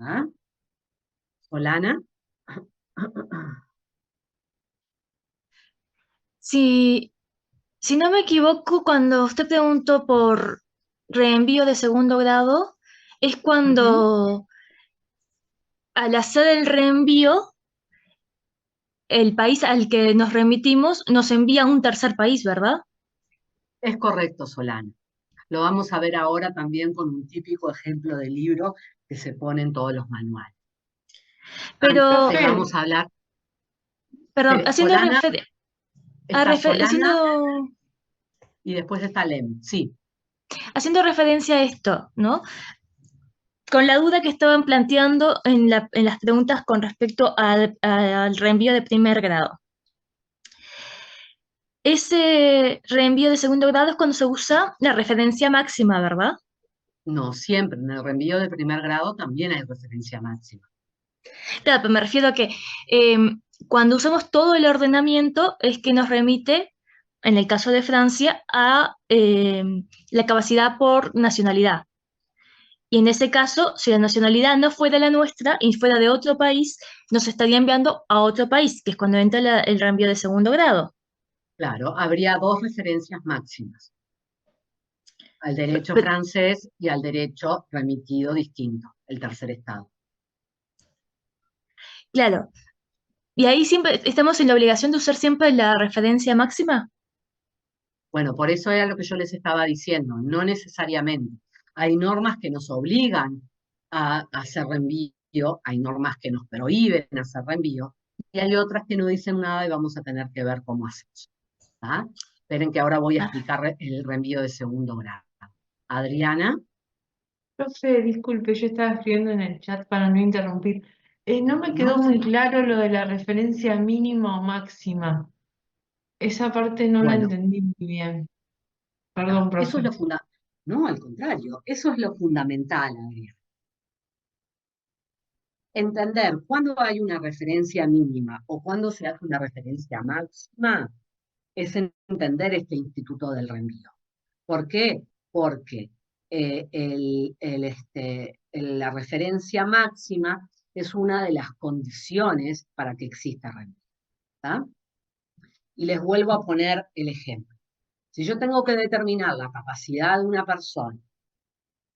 ¿Ah? Solana. Si no me equivoco, cuando usted preguntó por reenvío de segundo grado, es cuando al hacer el reenvío, el país al que nos remitimos nos envía a un tercer país, ¿verdad? Es correcto, Solana. Lo vamos a ver ahora también con un típico ejemplo de libro que se pone en todos los manuales. Pero, Antes vamos a hablar perdón, de Solana, está Solana haciendo, y después está Lem. Sí, haciendo referencia a esto, ¿no? Con la duda que estaban planteando en las preguntas con respecto al reenvío de primer grado. Ese reenvío de segundo grado es cuando se usa la referencia máxima, ¿verdad? no, siempre. En el reenvío de primer grado también hay referencia máxima. Claro, pero me refiero a que cuando usamos todo el ordenamiento es que nos remite, en el caso de Francia, a la capacidad por nacionalidad. Y en ese caso, si la nacionalidad no fuera la nuestra y fuera de otro país, nos estaría enviando a otro país, que es cuando entra el reenvío de segundo grado. Claro, habría dos referencias máximas, al derecho Pero- francés y al derecho remitido distinto, el tercer estado. claro. Y ahí siempre estamos en la obligación de usar siempre la referencia máxima. Bueno, por eso era lo que yo les estaba diciendo, no necesariamente. Hay normas que nos obligan a hacer reenvío, hay normas que nos prohíben hacer reenvío, y hay otras que no dicen nada y vamos a tener que ver cómo hacemos. ¿Ah? Esperen que ahora voy a explicar el reenvío de segundo grado. Adriana, Profe, disculpe, yo estaba escribiendo en el chat para no interrumpir. No me quedó ¿no? muy claro lo de la referencia mínima o máxima. Esa parte no la Bueno, entendí muy bien. Perdón, eso es profe. lo fundamental. No, al contrario, eso es lo fundamental, Adriana. Entender cuándo hay una referencia mínima o cuándo se hace una referencia máxima es entender este instituto del reenvío. ¿Por qué? Porque la referencia máxima es una de las condiciones para que exista reenvío. ¿Tá? Y les vuelvo a poner el ejemplo. Si yo tengo que determinar la capacidad de una persona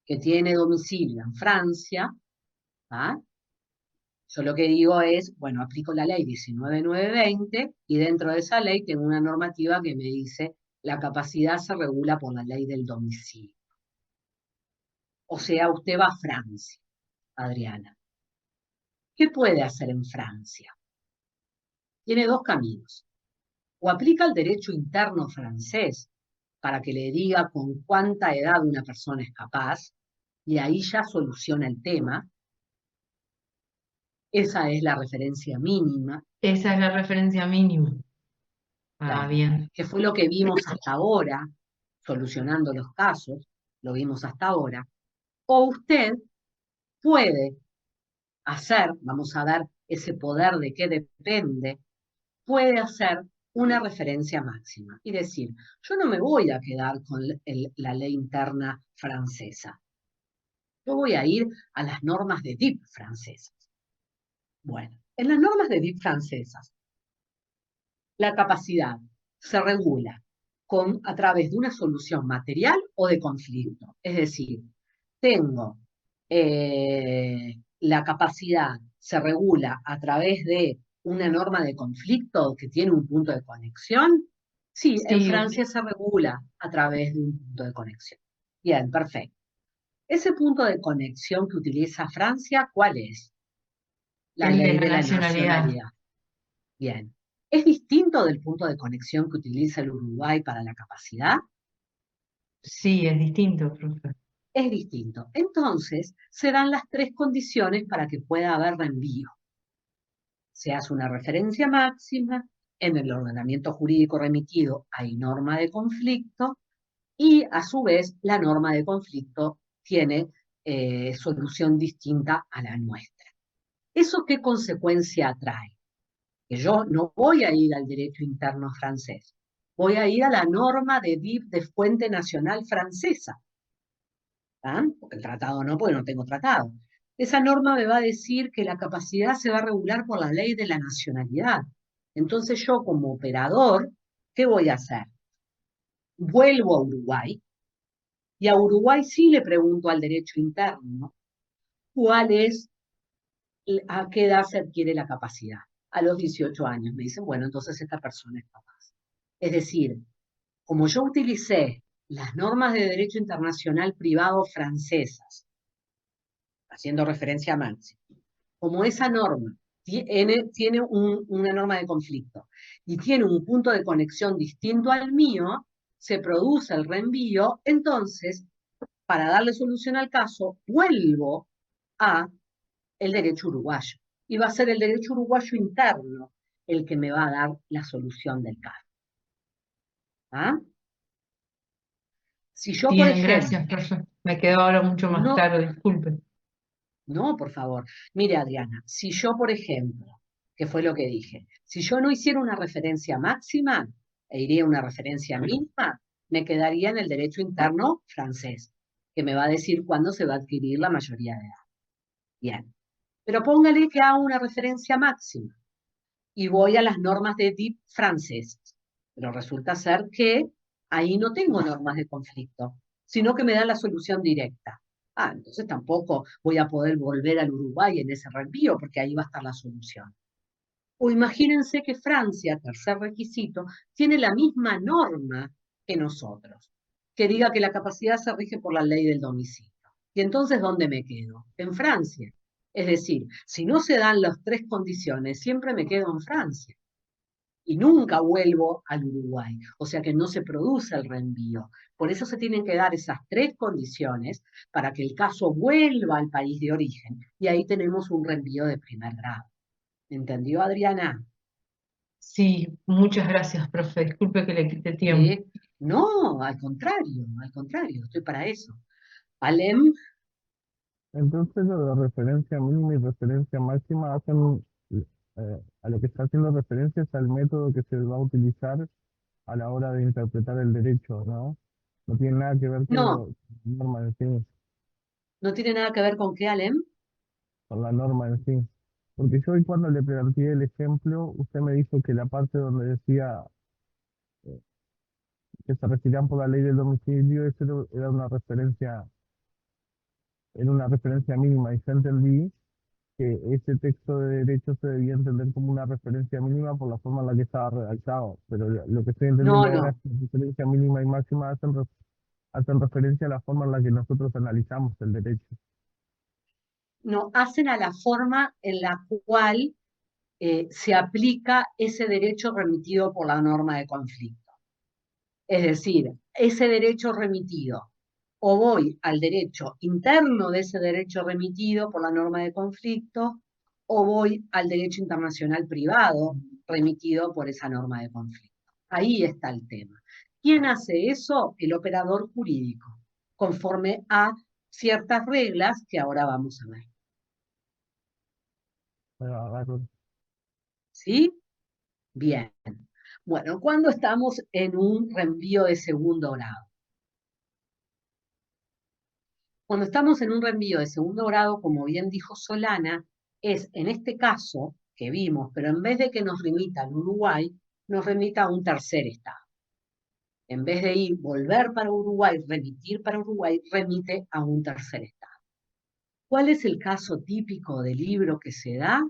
que tiene domicilio en Francia, ¿tá? Yo lo que digo es, bueno, aplico la ley 19920 y dentro de esa ley tengo una normativa que me dice la capacidad se regula por la ley del domicilio. O sea, usted va a Francia, Adriana. ¿Qué puede hacer en Francia? Tiene dos caminos. O aplica el derecho interno francés para que le diga con cuánta edad una persona es capaz, y ahí ya soluciona el tema. Esa es la referencia mínima. Esa es la referencia mínima. Ah, Claro, bien. que fue lo que vimos hasta ahora, solucionando los casos, lo vimos hasta ahora. O usted puede hacer, vamos a ver ese poder de qué depende, puede hacer una referencia máxima y decir, yo no me voy a quedar con la ley interna francesa, yo voy a ir a las normas de DIP francesas. Bueno, en las normas de DIP francesas, la capacidad se regula a través de una solución material o de conflicto. Es decir, tengo la capacidad, se regula a través de una norma de conflicto que tiene un punto de conexión. Sí, en Sí, Francia se regula a través de un punto de conexión. Bien, perfecto. Ese punto de conexión que utiliza Francia, ¿cuál es? La el de ley la de la nacionalidad. nacionalidad. Bien. ¿Es distinto del punto de conexión que utiliza el Uruguay para la capacidad? Sí, es distinto, profe. Es distinto. Entonces, se dan las tres condiciones para que pueda haber reenvío. Se hace una referencia máxima, en el ordenamiento jurídico remitido hay norma de conflicto y a su vez la norma de conflicto tiene solución distinta a la nuestra. ¿Eso qué consecuencia trae? Que yo no voy a ir al derecho interno francés, voy a ir a la norma de DIP de fuente nacional francesa. ¿Ah? Porque el tratado no, porque no tengo tratado. Esa norma me va a decir que la capacidad se va a regular por la ley de la nacionalidad. Entonces yo como operador, ¿qué voy a hacer? Vuelvo a Uruguay y a Uruguay sí le pregunto al derecho interno cuál es, a qué edad se adquiere la capacidad. A los 18 años. Me dicen, bueno, entonces esta persona es capaz. Es decir, como yo utilicé las normas de derecho internacional privado francesas, haciendo referencia a Máximo, como esa norma tiene una norma de conflicto y tiene un punto de conexión distinto al mío, se produce el reenvío, entonces, para darle solución al caso, vuelvo a el derecho uruguayo. Y va a ser el derecho uruguayo interno el que me va a dar la solución del caso. ¿Ah? Si yo, por Bien, ejemplo, gracias, profe. Me quedó ahora mucho más no, claro, disculpe. no, por favor. Mire, Adriana, si yo, por ejemplo, que fue lo que dije, si yo no hiciera una referencia máxima e iría a una referencia mínima, me quedaría en el derecho interno francés, que me va a decir cuándo se va a adquirir la mayoría de edad. Bien. Pero póngale que hago una referencia máxima y voy a las normas de DIP francesas. Pero resulta ser que ahí no tengo normas de conflicto, sino que me da la solución directa. Ah, entonces tampoco voy a poder volver al Uruguay en ese reenvío, porque ahí va a estar la solución. O imagínense que Francia, tercer requisito, tiene la misma norma que nosotros, que diga que la capacidad se rige por la ley del domicilio. Y entonces, ¿dónde me quedo? En Francia. Es decir, si no se dan las tres condiciones, siempre me quedo en Francia. Y nunca vuelvo al Uruguay. O sea que no se produce el reenvío. Por eso se tienen que dar esas tres condiciones para que el caso vuelva al país de origen. Y ahí tenemos un reenvío de primer grado. ¿Entendió, Adriana? Sí, muchas gracias, profe. Disculpe que le quite tiempo. No, al contrario, estoy para eso. Alem, Entonces, lo de la referencia mínima y referencia máxima hacen, a lo que está haciendo referencia es al método que se va a utilizar a la hora de interpretar el derecho, ¿no? No tiene nada que ver con no, la norma en sí, no tiene nada que ver con qué, Alem. con la norma en sí. Porque yo hoy cuando le planteé el ejemplo, usted me dijo que la parte donde decía eh, que se regirán por la ley del domicilio, eso era una referencia mínima, y yo entendí que ese texto de derecho se debía entender como una referencia mínima por la forma en la que estaba redactado, pero lo que estoy entendiendo No, ahora es no, que referencia mínima y máxima hacen referencia a la forma en la que nosotros analizamos el derecho. no, hacen a la forma en la cual se aplica ese derecho remitido por la norma de conflicto. Es decir, ese derecho remitido, o voy al derecho interno de ese derecho remitido por la norma de conflicto, o voy al derecho internacional privado remitido por esa norma de conflicto. Ahí está el tema. ¿Quién hace eso? El operador jurídico, conforme a ciertas reglas que ahora vamos a ver. ¿Sí? Bien. Bueno, ¿cuándo estamos en un reenvío de segundo grado? Cuando estamos en un reenvío de segundo grado, como bien dijo Solana, es en este caso que vimos, pero en vez de que nos remita al Uruguay, nos remita a un tercer estado. En vez de volver para Uruguay, remitir para Uruguay, remite a un tercer estado. ¿Cuál es el caso típico del libro que se da?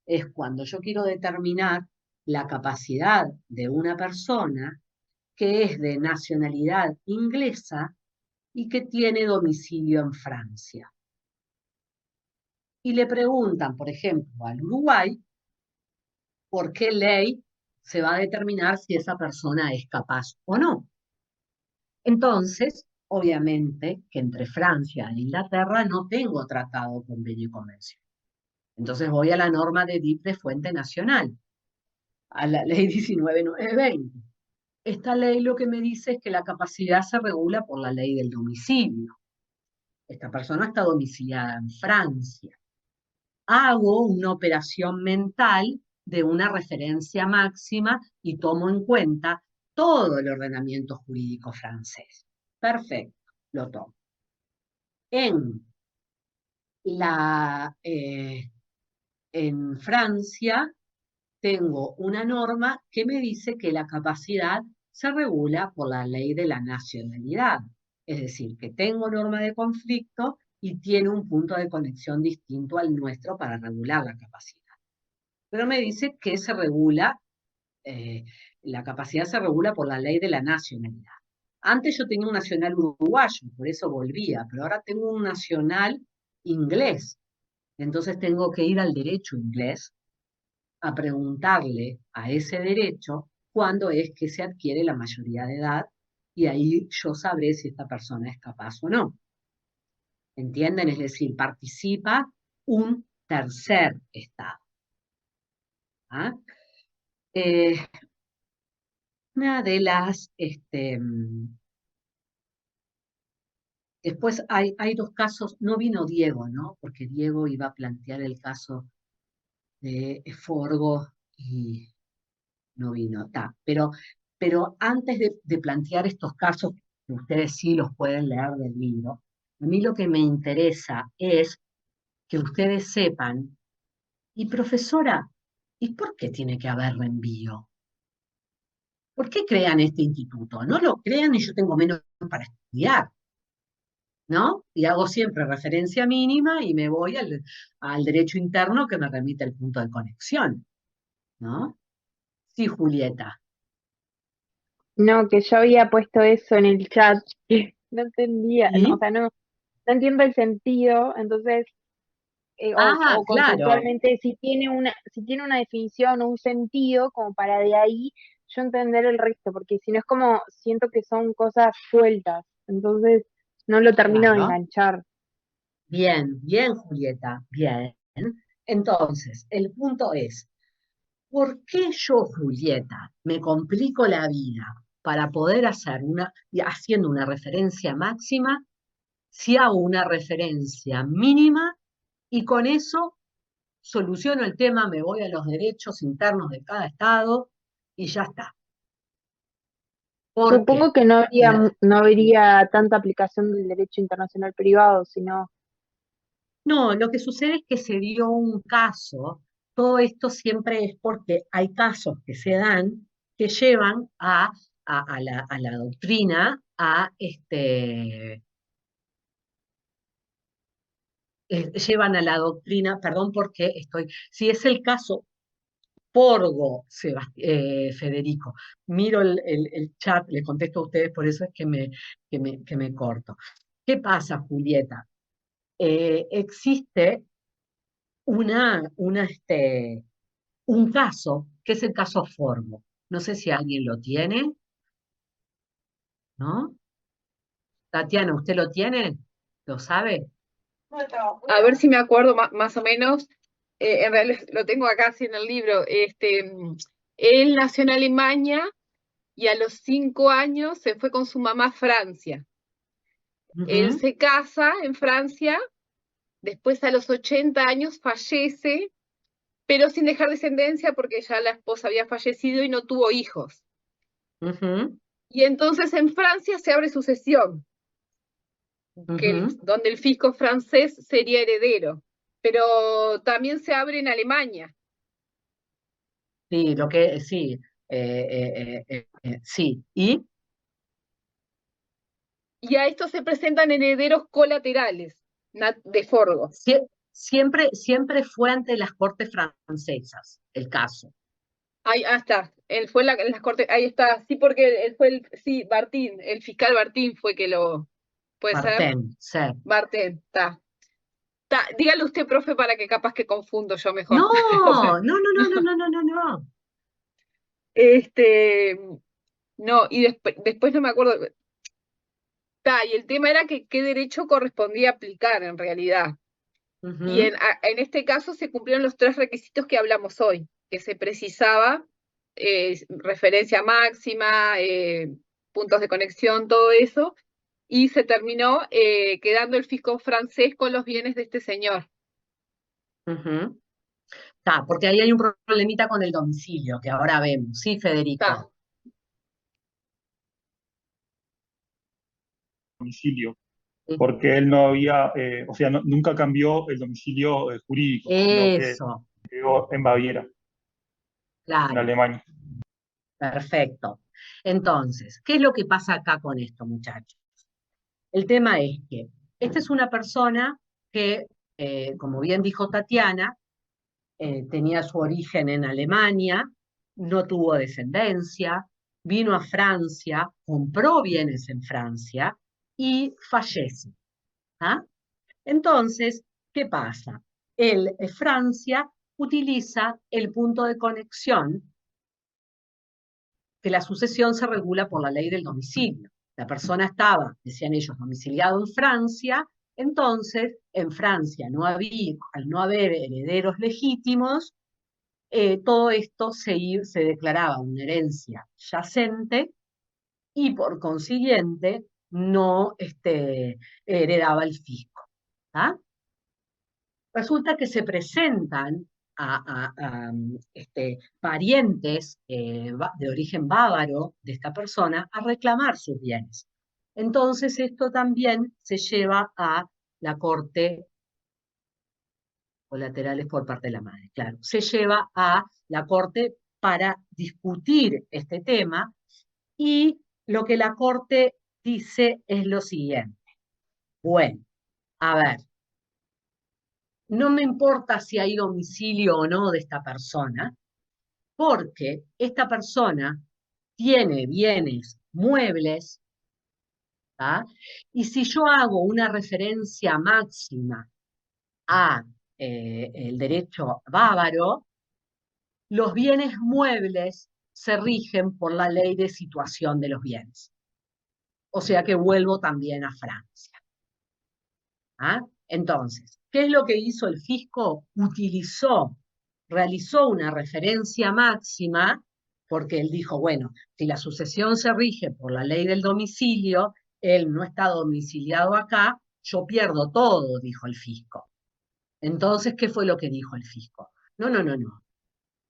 Es cuando yo quiero determinar la capacidad de una persona que es de nacionalidad inglesa y que tiene domicilio en Francia. Y le preguntan, por ejemplo, al Uruguay, por qué ley se va a determinar si esa persona es capaz o no. Entonces, obviamente, que entre Francia e Inglaterra no tengo tratado, convenio y convención. Entonces voy a la norma de DIP de fuente nacional, a la ley 19920. Esta ley lo que me dice es que la capacidad se regula por la ley del domicilio. Esta persona está domiciliada en Francia. Hago una operación mental de una referencia máxima y tomo en cuenta todo el ordenamiento jurídico francés. Perfecto, lo tomo. En Francia tengo una norma que me dice que la capacidad se regula por la ley de la nacionalidad. Es decir, que tengo norma de conflicto y tiene un punto de conexión distinto al nuestro para regular la capacidad. Pero me dice que se regula La capacidad se regula por la ley de la nacionalidad. Antes yo tenía un nacional uruguayo, por eso volvía, pero ahora tengo un nacional inglés. Entonces tengo que ir al derecho inglés a preguntarle a ese derecho cuándo es que se adquiere la mayoría de edad y ahí yo sabré si esta persona es capaz o no. ¿Entienden? Es decir, participa un tercer estado. ¿Ah? Una de las... después hay dos casos, no vino Diego, ¿no? Porque Diego iba a plantear el caso de Forgo y no vino. Pero antes de plantear estos casos, que ustedes sí los pueden leer del libro, a mí lo que me interesa es que ustedes sepan, y profesora, ¿y por qué tiene que haber reenvío? ¿Por qué crean este instituto? No lo crean y yo tengo menos para estudiar, ¿no? Y hago siempre referencia mínima y me voy al derecho interno que me remite el punto de conexión, ¿no? Sí, Julieta. No, que yo había puesto eso en el chat, que no entendía, o ¿Y? sea, no entiendo el sentido, entonces, Ah, o claro. conceptualmente si tiene una definición o un sentido, como para de ahí yo entender el resto, porque si no es como, siento que son cosas sueltas, entonces no lo termino de Claro. enganchar. Bien, bien, Julieta, bien. Entonces, el punto es, ¿por qué yo, Julieta, me complico la vida para poder hacer haciendo una referencia máxima, si hago una referencia mínima y con eso soluciono el tema, me voy a los derechos internos de cada estado y ya está? ¿Por qué? Supongo que no habría tanta aplicación del derecho internacional privado, sino No, lo que sucede es que se dio un caso, todo esto siempre es porque hay casos que se dan que llevan a la doctrina, llevan a la doctrina, perdón porque si es el caso Porgo, Federico, miro el chat, le contesto a ustedes, por eso es que me corto. ¿Qué pasa, Julieta? Existe un caso, que es el caso Formo. No sé si alguien lo tiene, ¿no? Tatiana, ¿usted lo tiene? ¿Lo sabe? A ver si me acuerdo más o menos. En realidad lo tengo acá así en el libro. Él nació en Alemania y a los 5 años se fue con su mamá a Francia. Él Ujú, se casa en Francia, después a los 80 años fallece, pero sin dejar descendencia porque ya la esposa había fallecido y no tuvo hijos. ujú, Y entonces en Francia se abre sucesión, ujú. donde el fisco francés sería heredero, pero también se abre en Alemania. Sí, sí, sí. ¿Y? Y a estos se presentan herederos colaterales de Forgo. Siempre fue ante las cortes francesas el caso. Ahí está, él fue en las cortes, ahí está, sí, porque él fue Bartín, el fiscal Bartín fue que ¿puede ser? Martín, sí. Bartín, está. Dígale usted, profe, para que capaz que confundo yo mejor. No, no, no, no, no, no, no, no, no. No, y después no me acuerdo. Y el tema era que qué derecho correspondía aplicar en realidad. Y Ujú, en este caso se cumplieron los 3 requisitos que hablamos hoy, que se precisaba referencia máxima, puntos de conexión, todo eso, y se terminó quedando el fisco francés con los bienes de este señor. ujú. Porque ahí hay un problemita con el domicilio, que ahora vemos. Sí, Federico. Domicilio, Sí. porque él no había, o sea, nunca cambió el domicilio jurídico, sino que Eso, quedó en Baviera, en claro, Alemania. perfecto. Entonces, ¿qué es lo que pasa acá con esto, muchachos? El tema es que esta es una persona que, como bien dijo Tatiana, tenía su origen en Alemania, no tuvo descendencia, vino a Francia, compró bienes en Francia y fallece. ¿Ah? Entonces, ¿qué pasa? Francia utiliza el punto de conexión, que la sucesión se regula por la ley del domicilio. La persona estaba, decían ellos, domiciliado en Francia, entonces en Francia al no haber herederos legítimos, todo esto se declaraba una herencia yacente y por consiguiente no heredaba el fisco. ¿Ah? Resulta que se presentan parientes de origen bávaro de esta persona a reclamar sus bienes. Entonces esto también se lleva a la corte, colaterales por parte de la madre, claro, se lleva a la corte para discutir este tema y lo que la corte dice es lo siguiente. Bueno, a ver, no me importa si hay domicilio o no de esta persona, porque esta persona tiene bienes muebles, ¿tá? Y si yo hago una referencia máxima a el derecho bávaro, los bienes muebles se rigen por la ley de situación de los bienes. O sea que vuelvo también a Francia. ¿Ah? Entonces, ¿qué es lo que hizo el fisco? Realizó una referencia máxima, porque él dijo, bueno, si la sucesión se rige por la ley del domicilio, él no está domiciliado acá, yo pierdo todo, dijo el fisco. Entonces, ¿qué fue lo que dijo el fisco? No, no, no, no.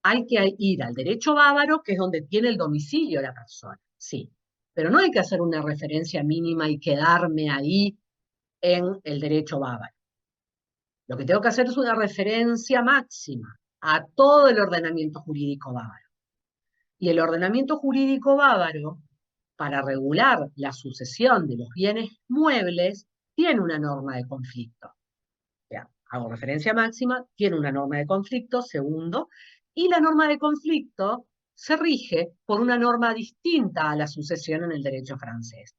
Hay que ir al derecho bávaro, que es donde tiene el domicilio la persona, sí. Pero no hay que hacer una referencia mínima y quedarme ahí en el derecho bávaro. Lo que tengo que hacer es una referencia máxima a todo el ordenamiento jurídico bávaro. Y el ordenamiento jurídico bávaro, para regular la sucesión de los bienes muebles, tiene una norma de conflicto. O sea, hago referencia máxima, tiene una norma de conflicto, segundo, y la norma de conflicto se rige por una norma distinta a la sucesión en el derecho francés.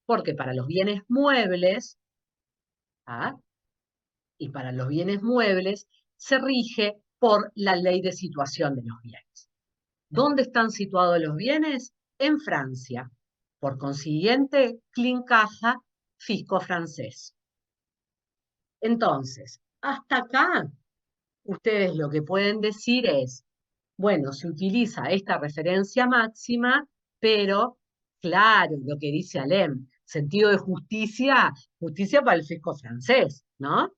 Porque para los bienes muebles, ¿ah? Y para los bienes muebles se rige por la ley de situación de los bienes. ¿Dónde están situados los bienes? En Francia. Por consiguiente, clincaja, fisco francés. Entonces, hasta acá, ustedes lo que pueden decir es, bueno, se utiliza esta referencia máxima, pero, claro, lo que dice Alem, sentido de justicia, justicia para el fisco francés, ¿no?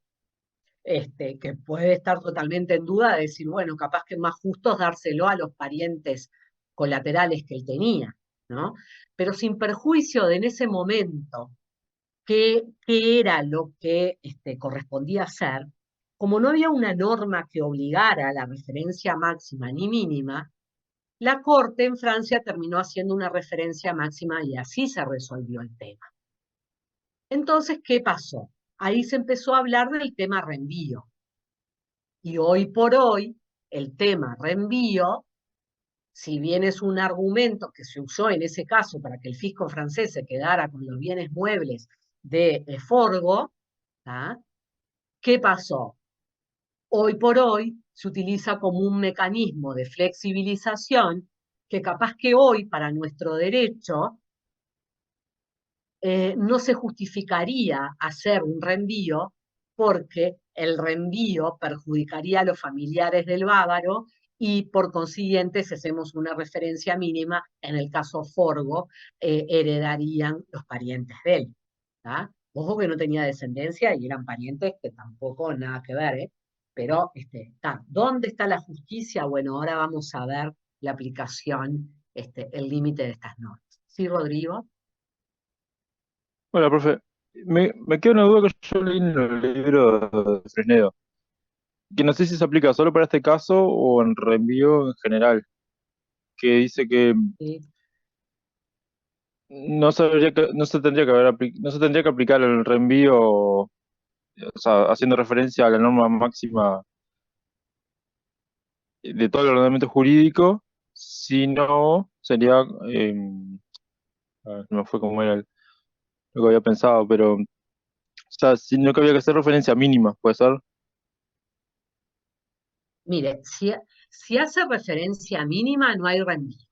Que puede estar totalmente en duda de decir, bueno, capaz que es más justo dárselo a los parientes colaterales que él tenía, ¿no? Pero sin perjuicio de en ese momento qué era lo que correspondía hacer, como no había una norma que obligara a la referencia máxima ni mínima, la Corte en Francia terminó haciendo una referencia máxima y así se resolvió el tema. Entonces, ¿qué pasó? Ahí se empezó a hablar del tema reenvío. Y hoy por hoy, el tema reenvío, si bien es un argumento que se usó en ese caso para que el fisco francés se quedara con los bienes muebles de Forgo, ¿ah? ¿Qué pasó? Hoy por hoy se utiliza como un mecanismo de flexibilización que capaz que hoy para nuestro derecho no se justificaría hacer un reenvío porque el reenvío perjudicaría a los familiares del bávaro y por consiguiente, si hacemos una referencia mínima, en el caso Forgo, heredarían los parientes de él. ¿Tá? Ojo que no tenía descendencia y eran parientes que tampoco nada que ver, ¿eh? Pero, ¿dónde está la justicia? Bueno, ahora vamos a ver la aplicación, el límite de estas normas. ¿Sí, Rodrigo? Hola, profe. Me queda una duda que yo leí en los libros de Fresnedo, que no sé si se aplica solo para este caso o en reenvío en general, que dice que Sí. no se tendría que aplicar el reenvío, o sea, haciendo referencia a la norma máxima de todo el ordenamiento jurídico, Si no, sería, no fue como era lo que había pensado, pero, o sea, sino que había que hacer referencia mínima, ¿puede ser? Mire, si hace referencia mínima, no hay reenvío.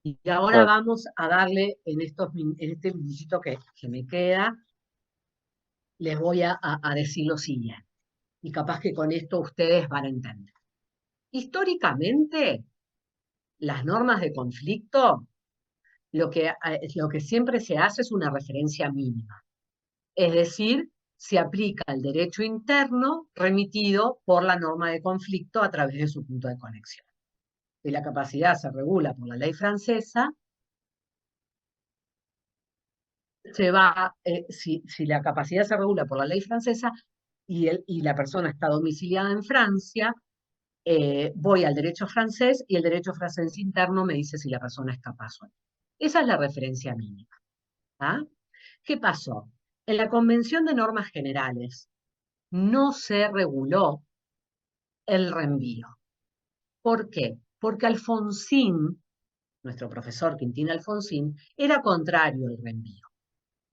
Y ahora Claro. vamos a darle en este minutito que me queda, les voy a decir lo siguiente. Y capaz que con esto ustedes van a entender. Históricamente, las normas de conflicto, lo que siempre se hace es una referencia mínima. Es decir, se aplica el derecho interno remitido por la norma de conflicto a través de su punto de conexión. Si la capacidad se regula por la ley francesa, si la capacidad se regula por la ley francesa y la persona está domiciliada en Francia, voy al derecho francés y el derecho francés interno me dice si la persona es capaz o no. Esa es la referencia mínima. ¿Ah? ¿Qué pasó? En la Convención de Normas Generales no se reguló el reenvío. ¿Por qué? Porque Alfonsín, nuestro profesor Quintín Alfonsín, era contrario al reenvío.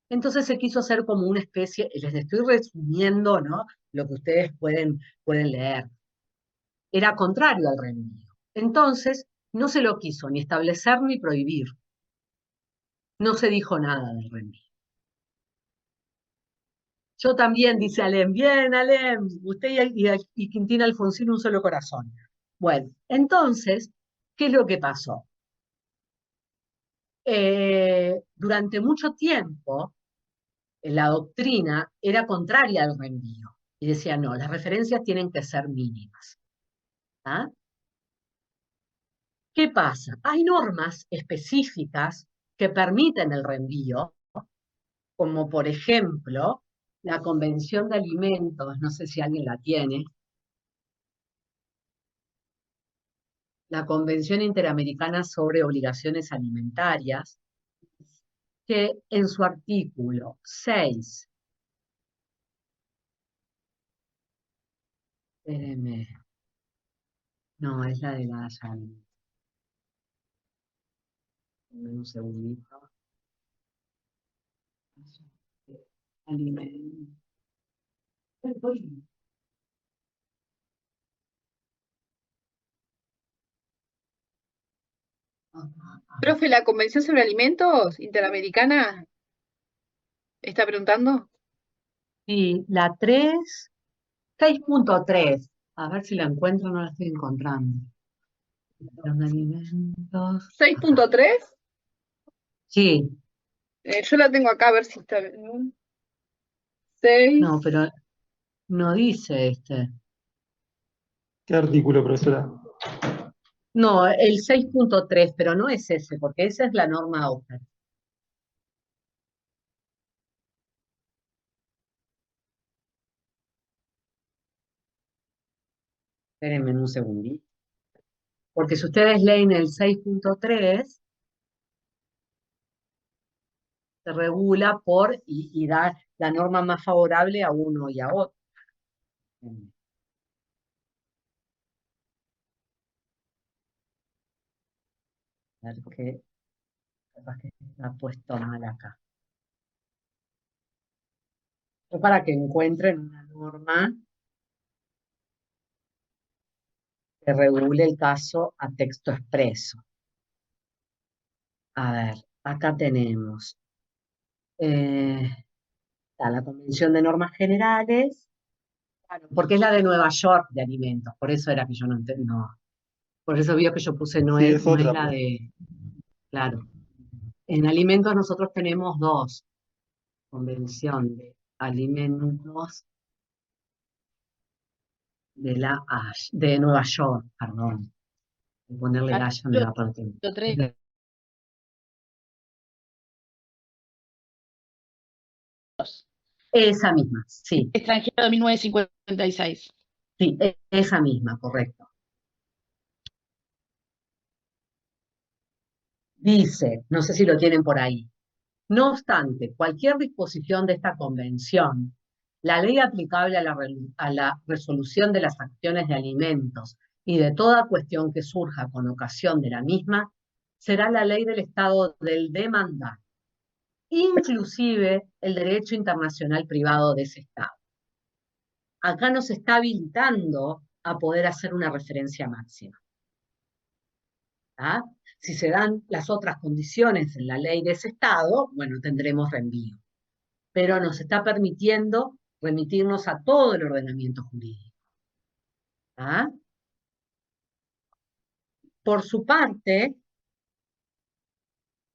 Entonces se quiso hacer como una especie, les estoy resumiendo, ¿no?, lo que ustedes pueden leer. Era contrario al reenvío. Entonces no se lo quiso ni establecer ni prohibir. No se dijo nada del reenvío. Yo también, dice Alem, bien Alem, usted y Quintín Alfonsín un solo corazón. Bueno, entonces, ¿qué es lo que pasó? Durante mucho tiempo, la doctrina era contraria al reenvío y decía, no, las referencias tienen que ser mínimas. ¿Ah? ¿Qué pasa? Hay normas específicas que permiten el reenvío, como por ejemplo la Convención de Alimentos, no sé si alguien la tiene, la Convención Interamericana sobre Obligaciones Alimentarias, que en su artículo 6, espérenme, no, es la de la un segundito. Alimentos. Profe, ¿la Convención sobre Alimentos Interamericana está preguntando? Sí, la 6.3. A ver si la encuentro, no la estoy encontrando. Alimentos. 6.3. Sí. Yo la tengo acá, a ver si está bien. 6. No, pero no dice este. ¿Qué artículo, profesora? No, el 6.3, pero no es ese, porque esa es la norma OPER. Espérenme un segundito. Porque si ustedes leen el 6.3, se regula y da la norma más favorable a uno y a otro. A ver qué, capaz que está puesto mal acá. Para que encuentren una norma que regule el caso a texto expreso. A ver, acá tenemos la Convención de Normas Generales, claro, porque es la de Nueva York de alimentos, por eso era que yo no entendí, por eso vio que yo puse no Sí, es, es no es otra, la profe. de, claro. En alimentos nosotros tenemos dos, Convención de Alimentos de Nueva York, perdón. Ponerle la ya me va por el tiempo. Esa misma, sí. Extranjero de 1956. Sí, esa misma, correcto. Dice, no sé si lo tienen por ahí, no obstante, cualquier disposición de esta convención, la ley aplicable a la resolución de las acciones de alimentos y de toda cuestión que surja con ocasión de la misma, será la ley del Estado del demandante, inclusive el derecho internacional privado de ese Estado. Acá nos está habilitando a poder hacer una referencia máxima. ¿Ah? Si se dan las otras condiciones en la ley de ese Estado, bueno, tendremos reenvío. Pero nos está permitiendo remitirnos a todo el ordenamiento jurídico. ¿Ah? Por su parte,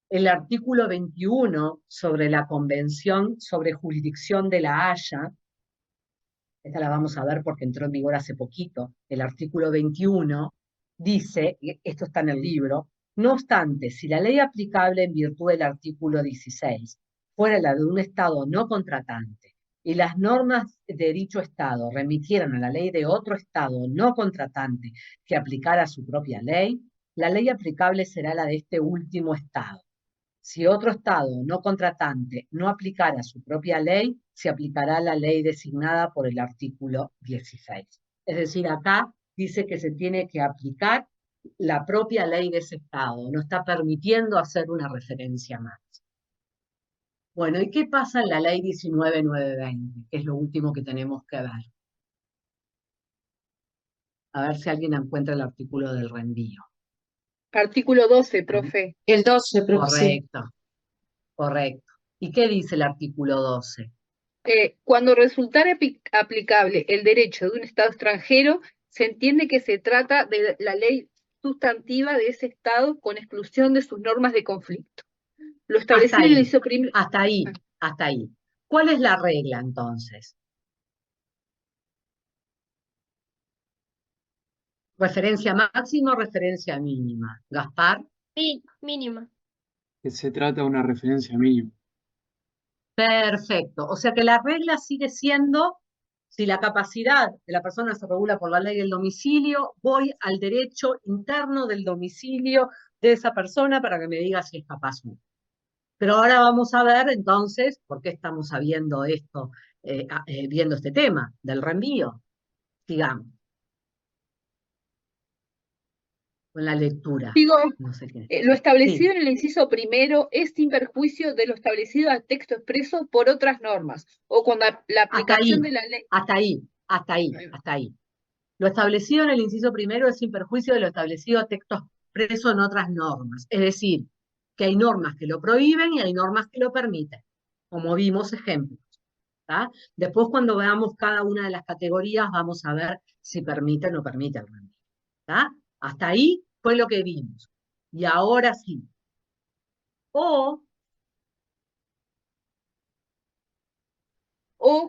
el artículo 21 sobre la Convención sobre Jurisdicción de la Haya, esta la vamos a ver porque entró en vigor hace poquito, el artículo 21 dice, y esto está en el libro, no obstante, si la ley aplicable en virtud del artículo 16 fuera la de un Estado no contratante y las normas de dicho Estado remitieran a la ley de otro Estado no contratante que aplicara su propia ley, la ley aplicable será la de este último Estado. Si otro Estado no contratante no aplicara su propia ley, se aplicará la ley designada por el artículo 16. Es decir, acá dice que se tiene que aplicar la propia ley de ese Estado, no está permitiendo hacer una referencia más. Bueno, ¿y qué pasa en la ley 19.920? Que es lo último que tenemos que ver. A ver si alguien encuentra el artículo del reenvío. Artículo 12, profe. El 12, profe. Sí. Correcto, correcto. ¿Y qué dice el artículo 12? Cuando resultare aplicable el derecho de un Estado extranjero, se entiende que se trata de la ley sustantiva de ese Estado con exclusión de sus normas de conflicto. Lo establecido en el inciso primero. Hasta ahí. ¿Cuál es la regla entonces? ¿Referencia máxima o referencia mínima? Gaspar. Sí, mínima. Que se trata de una referencia mínima. Perfecto. O sea que la regla sigue siendo, si la capacidad de la persona se regula por la ley del domicilio, voy al derecho interno del domicilio de esa persona para que me diga si es capaz o no. Pero ahora vamos a ver entonces por qué estamos viendo esto, viendo este tema del reenvío. Sigamos. Con la lectura. Digo, no sé lo establecido en el inciso primero es sin perjuicio de lo establecido al texto expreso por otras normas, o cuando la aplicación de la ley... Hasta ahí. Lo establecido en el inciso primero es sin perjuicio de lo establecido a texto expreso en otras normas. Es decir, que hay normas que lo prohíben y hay normas que lo permiten, como vimos ejemplos. ¿Tá? Después, cuando veamos cada una de las categorías, vamos a ver si permite o no permite el reenvío. ¿Tá? Hasta ahí fue lo que vimos. Y ahora sí. O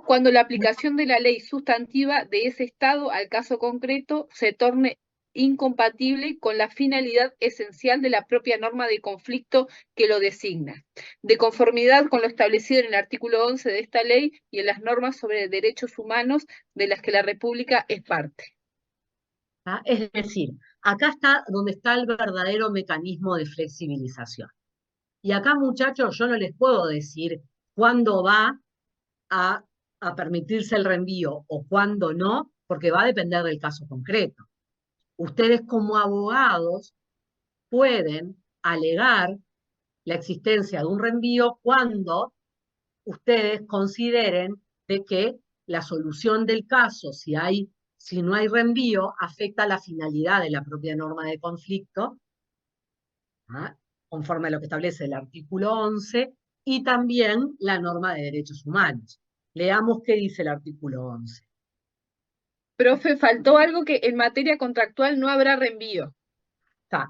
cuando la aplicación de la ley sustantiva de ese Estado al caso concreto se torne incompatible con la finalidad esencial de la propia norma de conflicto que lo designa, de conformidad con lo establecido en el artículo 11 de esta ley y en las normas sobre derechos humanos de las que la República es parte. ¿Tá? Es decir, acá está donde está el verdadero mecanismo de flexibilización. Y acá, muchachos, yo no les puedo decir cuándo va a permitirse el reenvío o cuándo no, porque va a depender del caso concreto. Ustedes como abogados pueden alegar la existencia de un reenvío cuando ustedes consideren de que la solución del caso, si no hay reenvío, afecta a la finalidad de la propia norma de conflicto, ¿ah? Conforme a lo que establece el artículo 11, y también la norma de derechos humanos. Leamos qué dice el artículo 11. Profe, faltó algo que en materia contractual no habrá reenvío.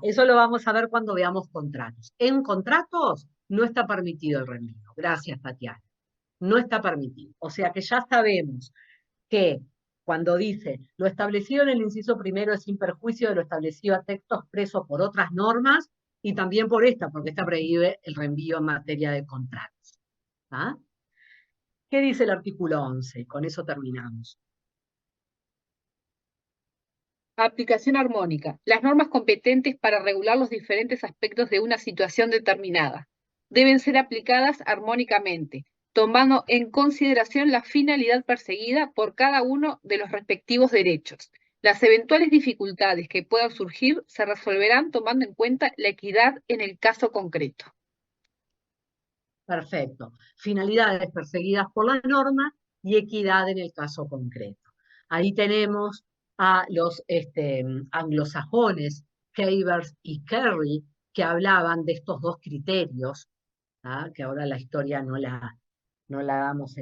Eso lo vamos a ver cuando veamos contratos. En contratos no está permitido el reenvío. Gracias, Tatiana. No está permitido. O sea que ya sabemos que cuando dice lo establecido en el inciso primero es sin perjuicio de lo establecido a texto expreso por otras normas y también por esta, porque esta prohíbe el reenvío en materia de contratos. ¿Ah? ¿Qué dice el artículo 11? Con eso terminamos. Aplicación armónica. Las normas competentes para regular los diferentes aspectos de una situación determinada deben ser aplicadas armónicamente, tomando en consideración la finalidad perseguida por cada uno de los respectivos derechos, Las eventuales dificultades que puedan surgir se resolverán tomando en cuenta la equidad en el caso concreto. Perfecto. Finalidades perseguidas por la norma y equidad en el caso concreto. Ahí tenemos a los anglosajones, Cavers y Kerry, que hablaban de estos dos criterios, que ahora la historia no la damos,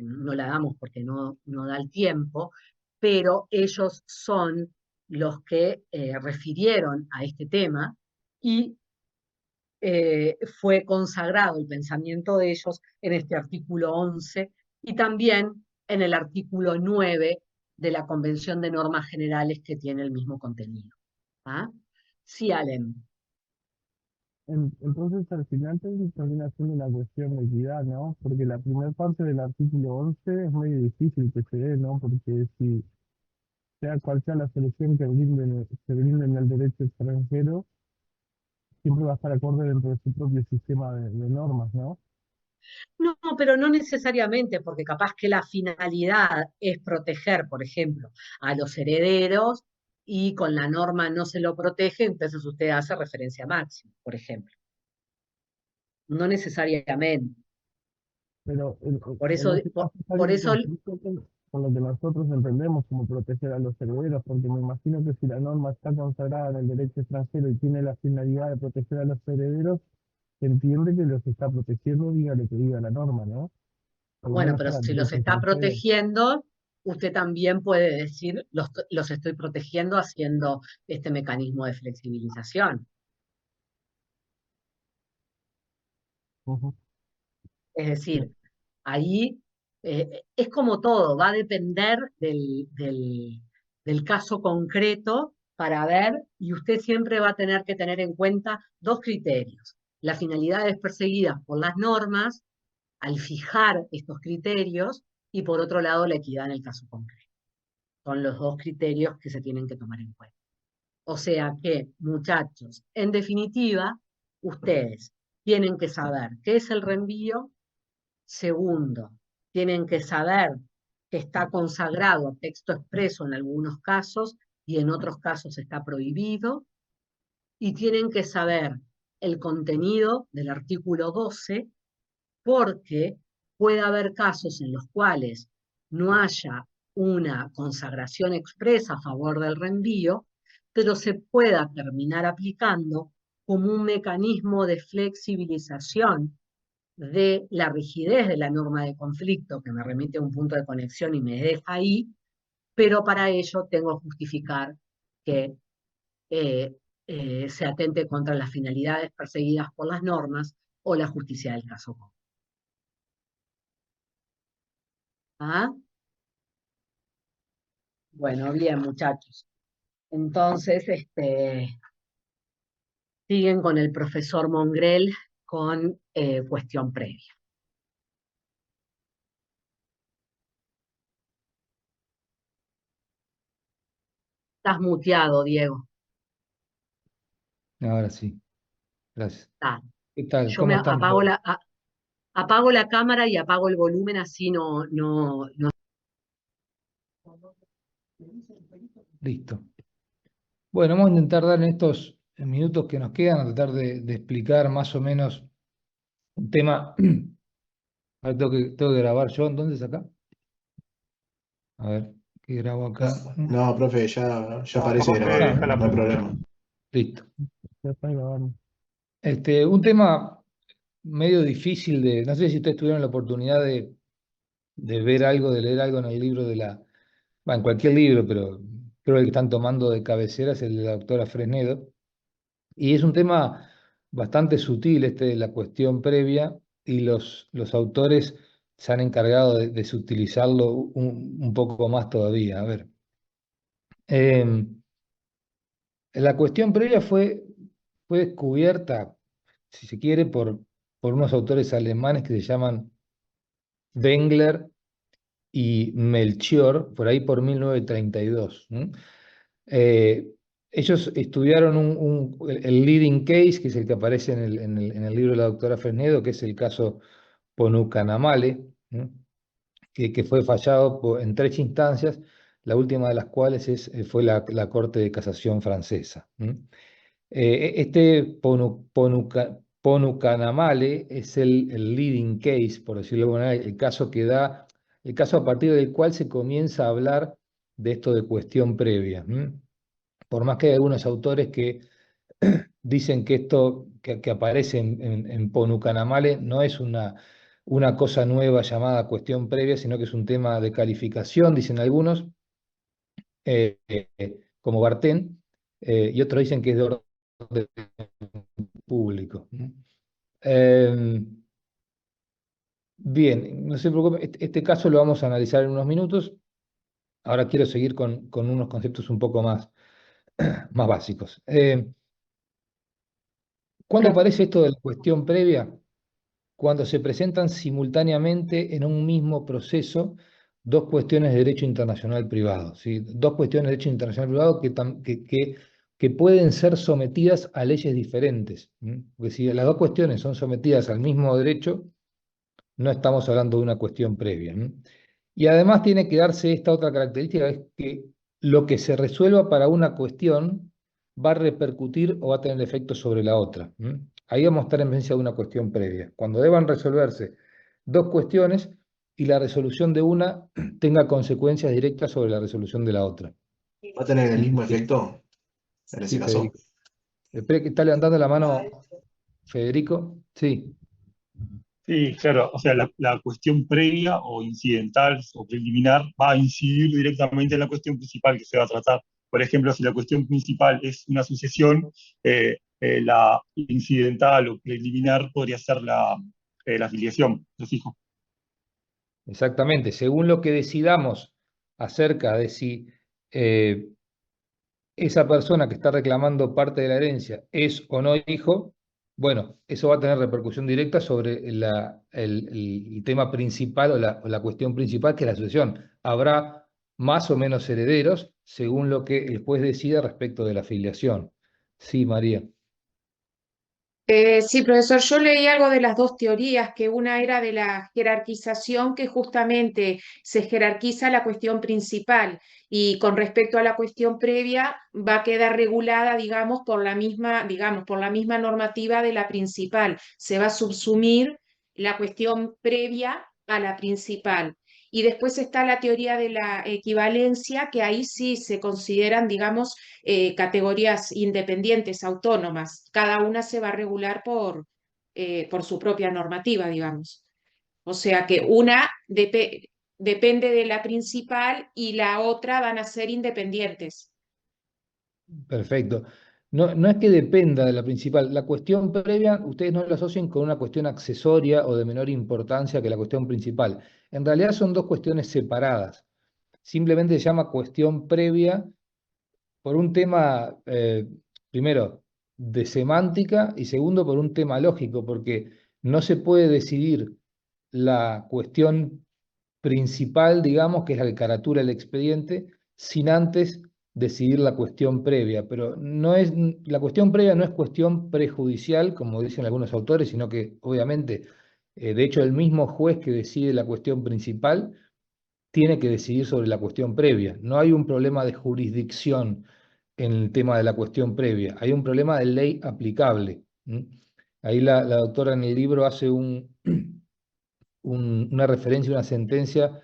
no la damos porque no da el tiempo, pero ellos son los que refirieron a este tema y fue consagrado el pensamiento de ellos en este artículo 11 y también en el artículo 9 de la Convención de Normas Generales que tiene el mismo contenido. Sí, Alem. Entonces, al final termina siendo una cuestión de equidad, ¿no? Porque la primera parte del artículo 11 es medio difícil que se dé, ¿no? Porque si sea cual sea la solución que brinden el derecho extranjero, siempre va a estar acorde dentro de su propio sistema de normas, ¿no? No, pero no necesariamente, porque capaz que la finalidad es proteger, por ejemplo, a los herederos y con la norma no se lo protege, entonces usted hace referencia máxima, por ejemplo. No necesariamente. Pero Por en eso, este caso por eso conflicto con lo que nosotros entendemos como proteger a los herederos, porque me imagino que si la norma está consagrada en el derecho extranjero y tiene la finalidad de proteger a los herederos, se entiende que los está protegiendo, diga lo que diga la norma, ¿no? Por lo bueno, menos pero para el si los derecho está extranjero. protegiendo, usted también puede decir, los estoy protegiendo haciendo este mecanismo de flexibilización. Es decir, ahí es como todo, va a depender del caso concreto para ver, y usted siempre va a tener que tener en cuenta dos criterios. Las finalidades perseguidas por las normas, al fijar estos criterios, y por otro lado la equidad en el caso concreto. Son los dos criterios que se tienen que tomar en cuenta. O sea que, muchachos, en definitiva, ustedes tienen que saber qué es el reenvío. Segundo, tienen que saber que está consagrado a texto expreso en algunos casos y en otros casos está prohibido. Y tienen que saber el contenido del artículo 12 porque puede haber casos en los cuales no haya una consagración expresa a favor del reenvío, pero se pueda terminar aplicando como un mecanismo de flexibilización de la rigidez de la norma de conflicto, que me remite a un punto de conexión y me deja ahí, pero para ello tengo que justificar que se atente contra las finalidades perseguidas por las normas o la justicia del caso común. ¿Ah? Bueno, bien, muchachos. Entonces, siguen con el profesor Mongrel con cuestión previa. Estás muteado, Diego. Ahora sí. Gracias. Está. ¿Qué tal? Yo ¿Cómo me están apago todos? apago la cámara y apago el volumen, así no. Listo. Bueno, vamos a intentar dar en estos minutos que nos quedan, a tratar de explicar más o menos un tema. A ver, tengo que grabar yo entonces acá. A ver, ¿qué grabo acá? No, profe, ya parece grabado, no hay problema. Listo. Ya está grabando. Un tema medio difícil de. No sé si ustedes tuvieron la oportunidad de ver algo, de leer algo en el libro en cualquier libro, pero creo que el que están tomando de cabecera es el de la doctora Fresnedo. Y es un tema bastante sutil de la cuestión previa, y los autores se han encargado de sutilizarlo un poco más todavía. A ver. La cuestión previa fue descubierta, si se quiere, por unos autores alemanes que se llaman Wengler y Melchior, por ahí por 1932. Ellos estudiaron el leading case, que es el que aparece en el libro de la doctora Fresnedo, que es el caso Ponucanamale, que fue fallado en 3 instancias. la última de las cuales fue la Corte de Casación francesa. Este Ponucanamale es el leading case, por decirlo de alguna manera, el caso a partir del cual se comienza a hablar de esto de cuestión previa. Por más que hay algunos autores que dicen que esto que aparece en Ponucanamale no es una cosa nueva llamada cuestión previa, sino que es un tema de calificación, dicen algunos, como Bartén, y otros dicen que es de orden público. Bien, no se preocupe, este caso lo vamos a analizar en unos minutos. Ahora quiero seguir con unos conceptos un poco más básicos. ¿Cuándo aparece esto de la cuestión previa? Cuando se presentan simultáneamente en un mismo proceso dos cuestiones de derecho internacional privado, ¿sí? Dos cuestiones de derecho internacional privado que pueden ser sometidas a leyes diferentes. Porque si las dos cuestiones son sometidas al mismo derecho, no estamos hablando de una cuestión previa. Y además tiene que darse esta otra característica, es que lo que se resuelva para una cuestión va a repercutir o va a tener efecto sobre la otra. Ahí vamos a estar en presencia de una cuestión previa. Cuando deban resolverse dos cuestiones y la resolución de una tenga consecuencias directas sobre la resolución de la otra. ¿Va a tener el mismo efecto en ese Sí, caso? Federico. Espera que está levantando la mano Federico. Sí. Sí, claro, o sea, la cuestión previa o incidental o preliminar va a incidir directamente en la cuestión principal que se va a tratar. Por ejemplo, si la cuestión principal es una sucesión, la incidental o preliminar podría ser la filiación, los hijos. Exactamente, según lo que decidamos acerca de si esa persona que está reclamando parte de la herencia es o no hijo, bueno, eso va a tener repercusión directa sobre el tema principal o la cuestión principal, que es la sucesión. Habrá más o menos herederos según lo que el juez decida respecto de la filiación. Sí, María. Sí, profesor, yo leí algo de las dos teorías, que una era de la jerarquización, que justamente se jerarquiza la cuestión principal y con respecto a la cuestión previa va a quedar regulada, digamos, por la misma normativa de la principal. Se va a subsumir la cuestión previa a la principal. Y después está la teoría de la equivalencia, que ahí sí se consideran, digamos, categorías independientes, autónomas. Cada una se va a regular por su propia normativa, digamos. O sea que una depende de la principal y la otra van a ser independientes. Perfecto. No, no es que dependa de la principal. La cuestión previa, ustedes no lo asocien con una cuestión accesoria o de menor importancia que la cuestión principal. En realidad son dos cuestiones separadas. Simplemente se llama cuestión previa por un tema, primero, de semántica y segundo, por un tema lógico, porque no se puede decidir la cuestión principal, digamos, que es la que caratura el expediente, sin antes decidir la cuestión previa. Pero la cuestión previa no es cuestión prejudicial, como dicen algunos autores, sino que, obviamente, de hecho, el mismo juez que decide la cuestión principal tiene que decidir sobre la cuestión previa. No hay un problema de jurisdicción en el tema de la cuestión previa, hay un problema de ley aplicable. Ahí la doctora en el libro hace una referencia, una sentencia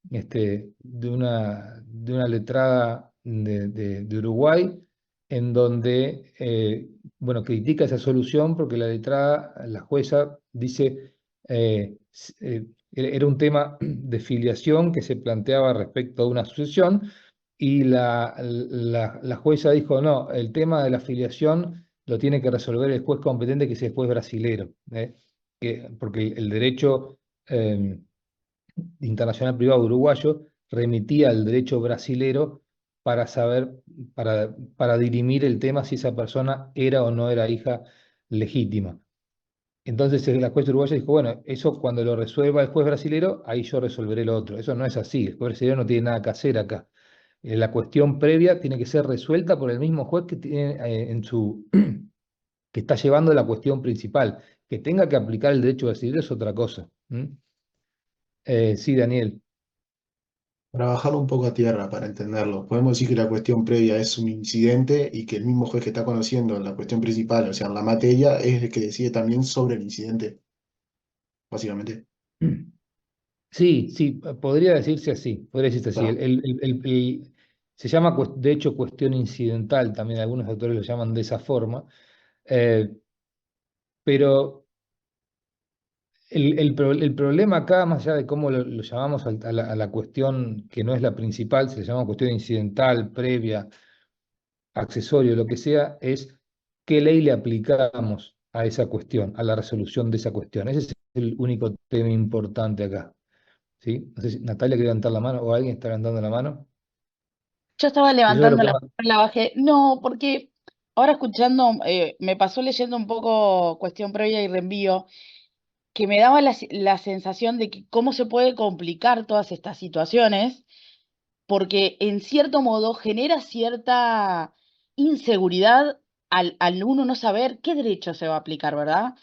de una letrada de Uruguay, en donde bueno, critica esa solución porque la letrada, la jueza, dice era un tema de filiación que se planteaba respecto a una sucesión, y la jueza dijo, no, el tema de la filiación lo tiene que resolver el juez competente, que es el juez brasilero, porque el derecho internacional privado uruguayo remitía al derecho brasilero para saber, para dirimir el tema si esa persona era o no era hija legítima. Entonces la juez uruguaya dijo, bueno, eso cuando lo resuelva el juez brasilero, ahí yo resolveré lo otro. Eso no es así, el juez brasilero no tiene nada que hacer acá. La cuestión previa tiene que ser resuelta por el mismo juez que tiene que está llevando la cuestión principal. Que tenga que aplicar el derecho brasilero es otra cosa. Sí, Daniel. Para bajarlo un poco a tierra, para entenderlo, podemos decir que la cuestión previa es un incidente y que el mismo juez que está conociendo la cuestión principal, o sea, la materia, es el que decide también sobre el incidente, básicamente. Sí, sí, podría decirse así, podría decirse así. Está. Se llama, de hecho, cuestión incidental, también algunos autores lo llaman de esa forma, eh, pero el problema acá, más allá de cómo lo llamamos a la cuestión que no es la principal, se le llama cuestión incidental, previa, accesorio, lo que sea, es qué ley le aplicamos a esa cuestión, a la resolución de esa cuestión. Ese es el único tema importante acá. ¿Sí? No sé si Natalia quiere levantar la mano o alguien está levantando la mano. Yo estaba Yo ya lo levantando la pongo. mano, la bajé. No, porque ahora escuchando, me pasó leyendo un poco cuestión previa y reenvío, que me daba la sensación de que cómo se puede complicar todas estas situaciones, porque en cierto modo genera cierta inseguridad al uno no saber qué derecho se va a aplicar, ¿verdad?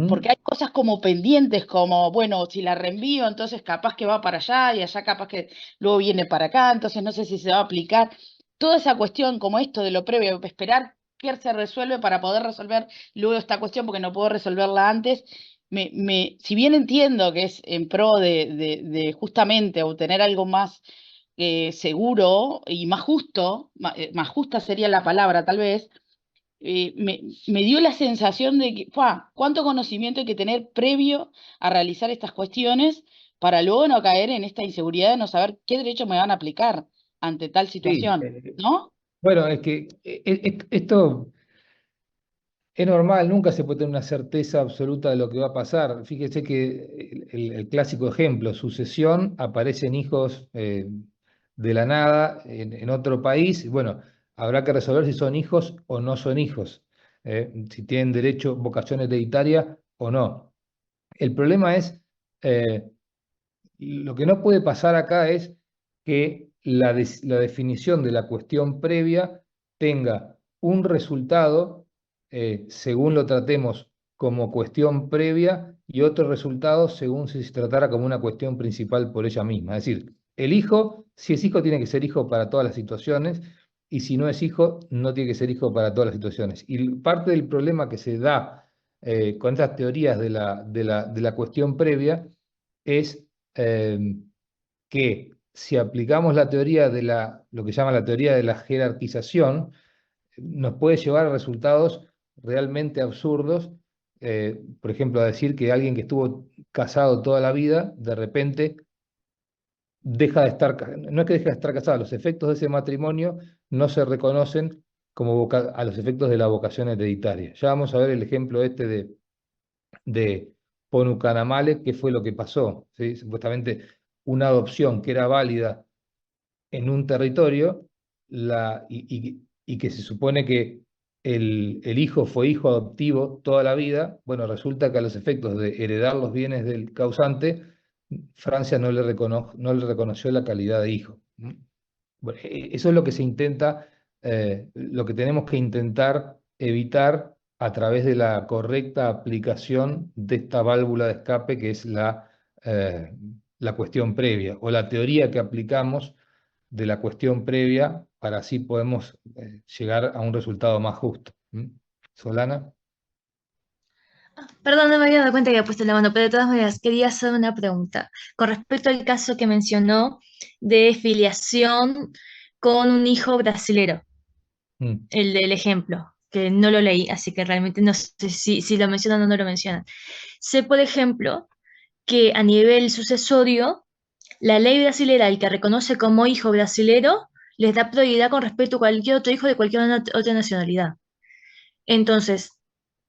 Porque hay cosas como pendientes, como, bueno, si la reenvío, entonces capaz que va para allá y allá capaz que luego viene para acá, entonces no sé si se va a aplicar. Toda esa cuestión como esto de lo previo, esperar qué se resuelve para poder resolver luego esta cuestión porque no puedo resolverla antes, si bien entiendo que es en pro de justamente obtener algo más seguro y más justo, más justa sería la palabra tal vez, me dio la sensación de que, ¡fua! ¿Cuánto conocimiento hay que tener previo a realizar estas cuestiones para luego no caer en esta inseguridad de no saber qué derechos me van a aplicar ante tal Sí, situación, ¿no? bueno, es que esto es normal, nunca se puede tener una certeza absoluta de lo que va a pasar. Fíjese que el clásico ejemplo, sucesión, aparecen hijos de la nada en otro país. Bueno, habrá que resolver si son hijos o no son hijos, si tienen derecho, vocación hereditaria o no. El problema es, eh, lo que no puede pasar acá es que la definición de la cuestión previa tenga un resultado, según lo tratemos como cuestión previa, y otro resultado según si se tratara como una cuestión principal por ella misma. Es decir, el hijo, si es hijo, tiene que ser hijo para todas las situaciones, y si no es hijo, no tiene que ser hijo para todas las situaciones. Y parte del problema que se da con estas teorías de la cuestión previa es que si aplicamos la teoría de lo que llama la teoría de la jerarquización, nos puede llevar a resultados realmente absurdos. Por ejemplo, a decir que alguien que estuvo casado toda la vida, de repente deja de estar, no es que deja de estar casado, los efectos de ese matrimonio no se reconocen como a los efectos de la vocación hereditaria. Ya vamos a ver el ejemplo este de Ponucanamale, qué fue lo que pasó, ¿sí? Supuestamente una adopción que era válida en un territorio y que se supone que el hijo fue hijo adoptivo toda la vida. Bueno, resulta que a los efectos de heredar los bienes del causante, Francia no le reconoció la calidad de hijo. Bueno, eso es lo que se intenta, lo que tenemos que intentar evitar a través de la correcta aplicación de esta válvula de escape que es la cuestión previa o la teoría que aplicamos de la cuestión previa para así podemos llegar a un resultado más justo. Solana. Perdón, no me había dado cuenta que había puesto la mano, pero de todas maneras quería hacer una pregunta con respecto al caso que mencionó de filiación con un hijo brasilero, el del ejemplo, que no lo leí, así que realmente no sé si lo mencionan o no lo mencionan. Sé, por ejemplo, que a nivel sucesorio, la ley brasilera, el que reconoce como hijo brasilero, les da prioridad con respecto a cualquier otro hijo de cualquier otra nacionalidad. Entonces,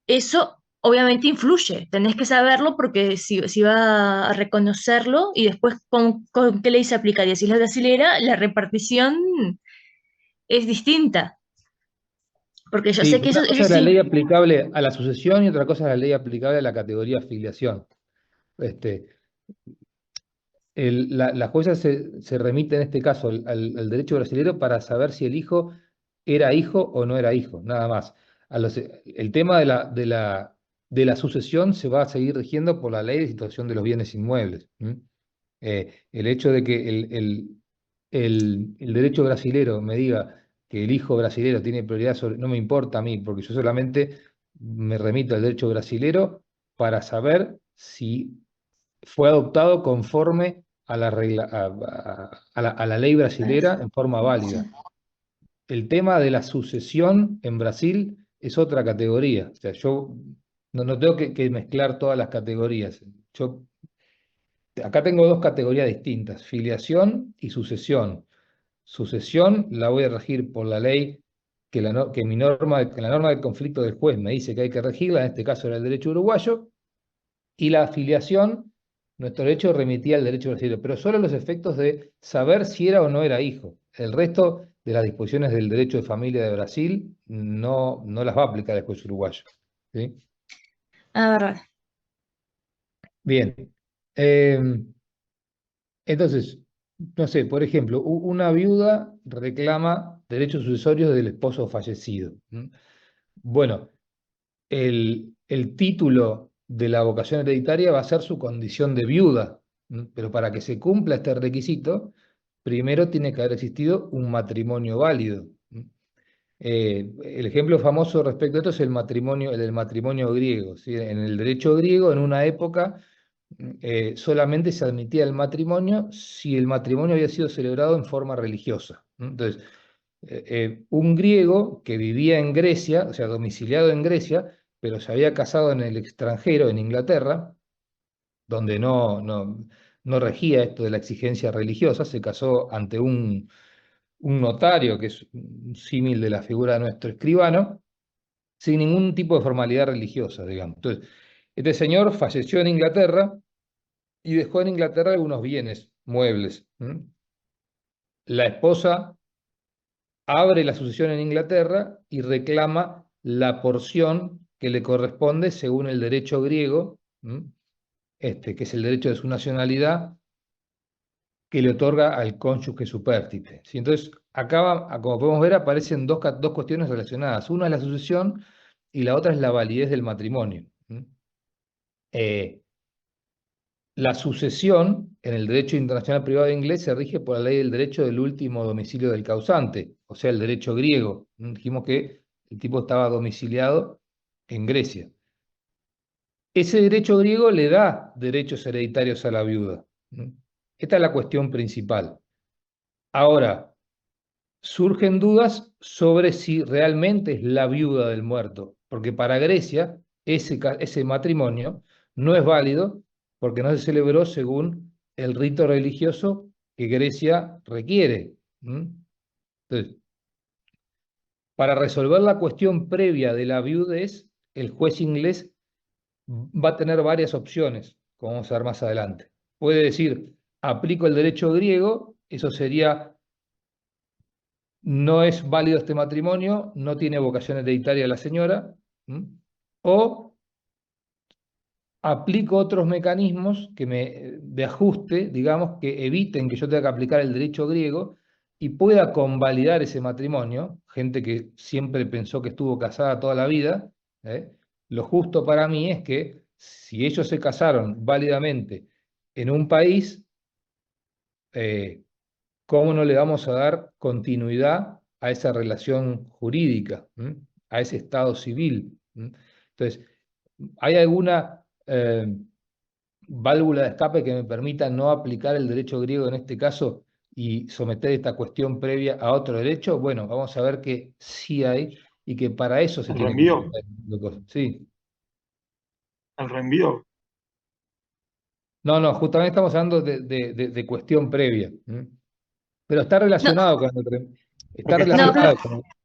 eso obviamente influye, tenés que saberlo porque si va a reconocerlo y después con qué ley se aplicaría. Si es la brasilera, la repartición es distinta, porque yo Sí, sé que una eso cosa es la ley sí. aplicable a la sucesión y otra cosa es la ley aplicable a la categoría filiación. Este, la jueza se remite en este caso al derecho brasileño para saber si el hijo era hijo o no era hijo, nada más. El tema de la sucesión se va a seguir rigiendo por la ley de situación de los bienes inmuebles. El hecho de que el derecho brasilero me diga que el hijo brasilero tiene prioridad sobre, no me importa a mí, porque yo solamente me remito al derecho brasilero para saber si fue adoptado conforme a la regla, a la ley brasilera en forma válida. El tema de la sucesión en Brasil es otra categoría. O sea, yo no tengo que mezclar todas las categorías. Acá tengo dos categorías distintas, filiación y sucesión. Sucesión la voy a regir por la ley que la norma del conflicto del juez me dice que hay que regirla, en este caso era el derecho uruguayo, y la filiación, nuestro derecho remitía al derecho brasileño, pero solo los efectos de saber si era o no era hijo. El resto de las disposiciones del derecho de familia de Brasil no las va a aplicar el juez uruguayo. ¿Sí? Ah, verdad. Bien. Entonces, no sé, por ejemplo, una viuda reclama derechos sucesorios del esposo fallecido. Bueno, el título de la vocación hereditaria va a ser su condición de viuda, pero para que se cumpla este requisito, primero tiene que haber existido un matrimonio válido. El ejemplo famoso respecto a esto es el del matrimonio griego, ¿sí? En el derecho griego, en una época, solamente se admitía el matrimonio si el matrimonio había sido celebrado en forma religiosa. Entonces, un griego que vivía en Grecia, o sea, domiciliado en Grecia, pero se había casado en el extranjero, en Inglaterra, donde no regía esto de la exigencia religiosa, se casó ante un notario, que es un símil de la figura de nuestro escribano, sin ningún tipo de formalidad religiosa, digamos. Entonces, este señor falleció en Inglaterra y dejó en Inglaterra algunos bienes muebles. La esposa abre la sucesión en Inglaterra y reclama la porción que le corresponde según el derecho griego, que es el derecho de su nacionalidad, que le otorga al cónyuge supérstite. ¿Sí? Entonces, acá, como podemos ver, aparecen dos cuestiones relacionadas. Una es la sucesión y la otra es la validez del matrimonio. La sucesión en el derecho internacional privado inglés se rige por la ley del derecho del último domicilio del causante, o sea, el derecho griego. Dijimos que el tipo estaba domiciliado en Grecia. Ese derecho griego le da derechos hereditarios a la viuda. Esta es la cuestión principal. Ahora, surgen dudas sobre si realmente es la viuda del muerto, porque para Grecia ese matrimonio no es válido porque no se celebró según el rito religioso que Grecia requiere. Entonces, para resolver la cuestión previa de la viudez, el juez inglés va a tener varias opciones, como vamos a ver más adelante. Puede decir, aplico el derecho griego, eso sería, no es válido este matrimonio, no tiene vocación hereditaria la señora, o aplico otros mecanismos de ajuste, digamos, que eviten que yo tenga que aplicar el derecho griego y pueda convalidar ese matrimonio, gente que siempre pensó que estuvo casada toda la vida. Lo justo para mí es que si ellos se casaron válidamente en un país, ¿cómo no le vamos a dar continuidad a esa relación jurídica, a ese estado civil? Entonces, ¿hay alguna válvula de escape que me permita no aplicar el derecho griego en este caso y someter esta cuestión previa a otro derecho? Bueno, vamos a ver que sí hay y que para eso se ¿El tiene reenvío? que... Sí. ¿El reenvío? No, justamente estamos hablando de cuestión previa. Pero está relacionado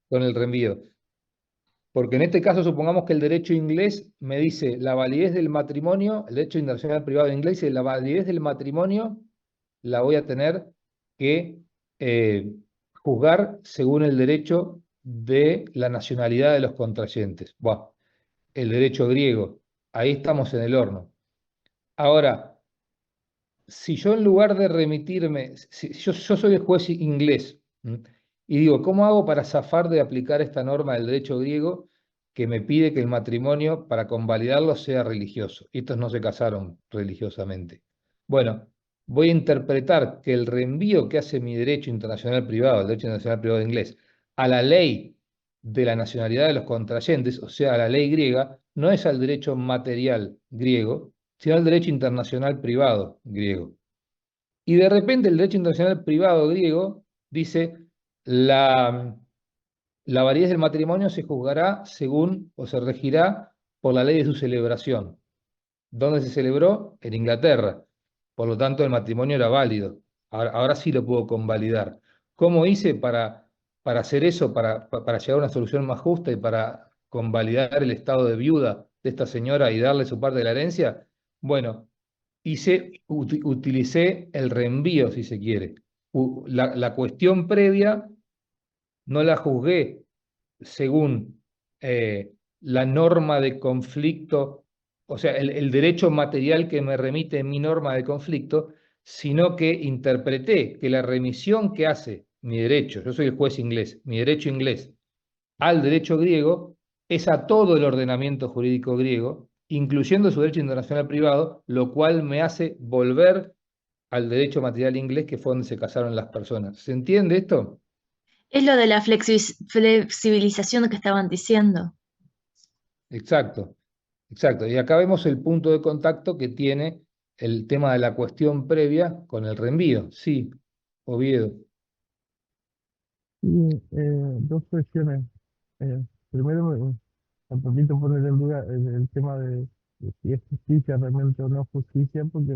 con el reenvío. Porque en este caso supongamos que el derecho inglés me dice la validez del matrimonio, el derecho internacional privado inglés dice la validez del matrimonio la voy a tener que juzgar según el derecho de la nacionalidad de los contrayentes. Bueno, el derecho griego, ahí estamos en el horno. Ahora, si yo en lugar de remitirme, si yo soy el juez inglés, y digo, ¿cómo hago para zafar de aplicar esta norma del derecho griego que me pide que el matrimonio, para convalidarlo, sea religioso? Y estos no se casaron religiosamente. Bueno, voy a interpretar que el reenvío que hace mi derecho internacional privado, el derecho internacional privado inglés, a la ley de la nacionalidad de los contrayentes, o sea, a la ley griega, no es al derecho material griego, sino al derecho internacional privado griego. Y de repente el derecho internacional privado griego dice, la validez del matrimonio se juzgará según, o se regirá por la ley de su celebración. ¿Dónde se celebró? En Inglaterra. Por lo tanto, el matrimonio era válido. Ahora sí lo puedo convalidar. ¿Cómo hice para hacer eso, para llegar a una solución más justa y para convalidar el estado de viuda de esta señora y darle su parte de la herencia? Bueno, utilicé el reenvío, si se quiere. La cuestión previa no la juzgué según la norma de conflicto, o sea, el derecho material que me remite mi norma de conflicto, sino que interpreté que la remisión que hace mi derecho, yo soy el juez inglés, mi derecho inglés, al derecho griego, es a todo el ordenamiento jurídico griego, incluyendo su derecho internacional privado, lo cual me hace volver al derecho material inglés, que fue donde se casaron las personas. ¿Se entiende esto? Es lo de la flexibilización que estaban diciendo. Exacto, exacto. Y acá vemos el punto de contacto que tiene el tema de la cuestión previa con el reenvío. Sí, Oviedo. Y dos cuestiones. Primero, me permito poner en duda el tema de si es justicia realmente o no justicia, porque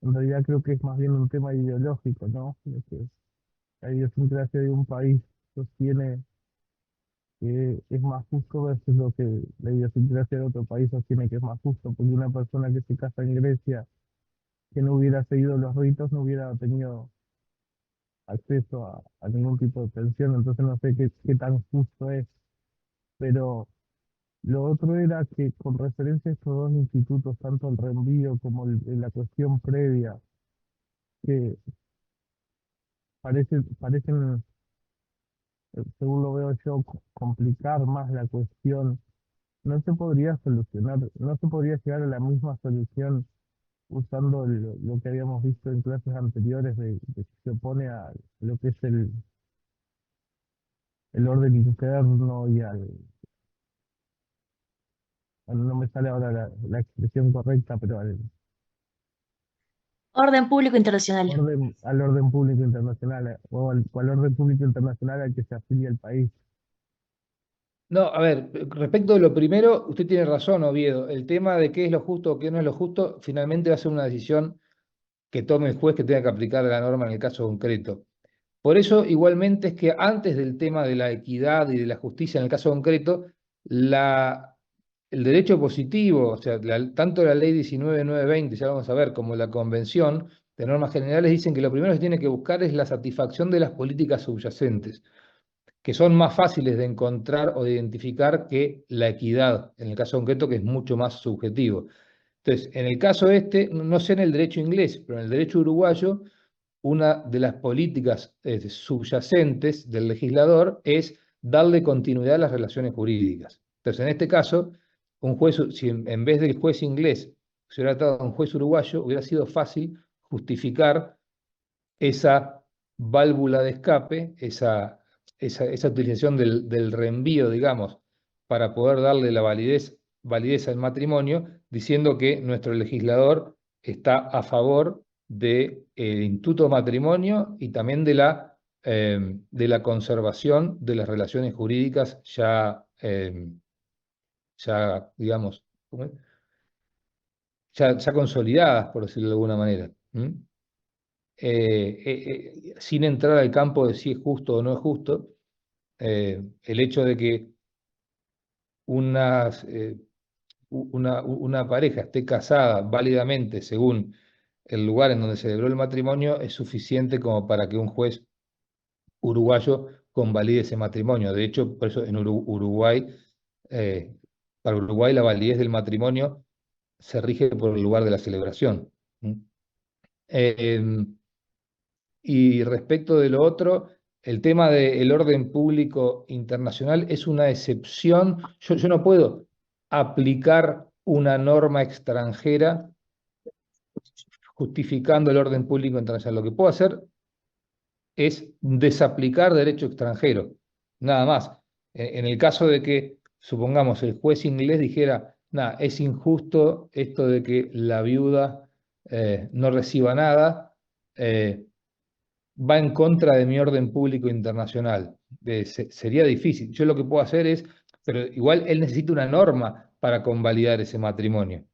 en realidad creo que es más bien un tema ideológico, ¿no? De que la idiosincrasia de un país sostiene que es más justo versus lo que la idiosincrasia de otro país sostiene que es más justo, porque una persona que se casa en Grecia que no hubiera seguido los ritos no hubiera tenido acceso a ningún tipo de pensión, entonces no sé qué tan justo es. Pero lo otro era que con referencia a estos dos institutos, tanto el reenvío como la cuestión previa, que parecen, según lo veo yo, complicar más la cuestión, no se podría solucionar, no se podría llegar a la misma solución usando lo que habíamos visto en clases anteriores de que se opone a lo que es el orden interno y bueno, no me sale ahora la expresión correcta, pero Orden público internacional. al orden público internacional, o al orden público internacional al que se afilia el país. No, a ver, respecto de lo primero, usted tiene razón, Oviedo. El tema de qué es lo justo o qué no es lo justo, finalmente va a ser una decisión que tome el juez que tenga que aplicar la norma en el caso concreto. Por eso, igualmente, es que antes del tema de la equidad y de la justicia en el caso concreto, el derecho positivo, o sea, tanto la ley 19.920, ya vamos a ver, como la Convención de Normas Generales dicen que lo primero que se tiene que buscar es la satisfacción de las políticas subyacentes, que son más fáciles de encontrar o de identificar que la equidad, en el caso concreto, que es mucho más subjetivo. Entonces, en el caso este, no sé en el derecho inglés, pero en el derecho uruguayo, una de las políticas subyacentes del legislador es darle continuidad a las relaciones jurídicas. Entonces, en este caso, un juez, si en vez del juez inglés se hubiera tratado a un juez uruguayo, hubiera sido fácil justificar esa válvula de escape, esa utilización del reenvío, digamos, para poder darle la validez al matrimonio, diciendo que nuestro legislador está a favor del instituto matrimonio y también de la conservación de las relaciones jurídicas ya digamos, ¿cómo es? Ya consolidadas, por decirlo de alguna manera. Sin entrar al campo de si es justo o no es justo, el hecho de que una pareja esté casada válidamente según el lugar en donde se celebró el matrimonio es suficiente como para que un juez uruguayo convalide ese matrimonio. De hecho, por eso en Uruguay, para Uruguay la validez del matrimonio se rige por el lugar de la celebración. Y respecto de lo otro, el tema del orden público internacional es una excepción. Yo no puedo aplicar una norma extranjera justificando el orden público internacional. Lo que puedo hacer es desaplicar derecho extranjero, nada más. En el caso de que, supongamos, el juez inglés dijera, nada, es injusto esto de que la viuda no reciba nada, va en contra de mi orden público internacional. Sería difícil. Yo lo que puedo hacer es, pero igual él necesita una norma para convalidar ese matrimonio.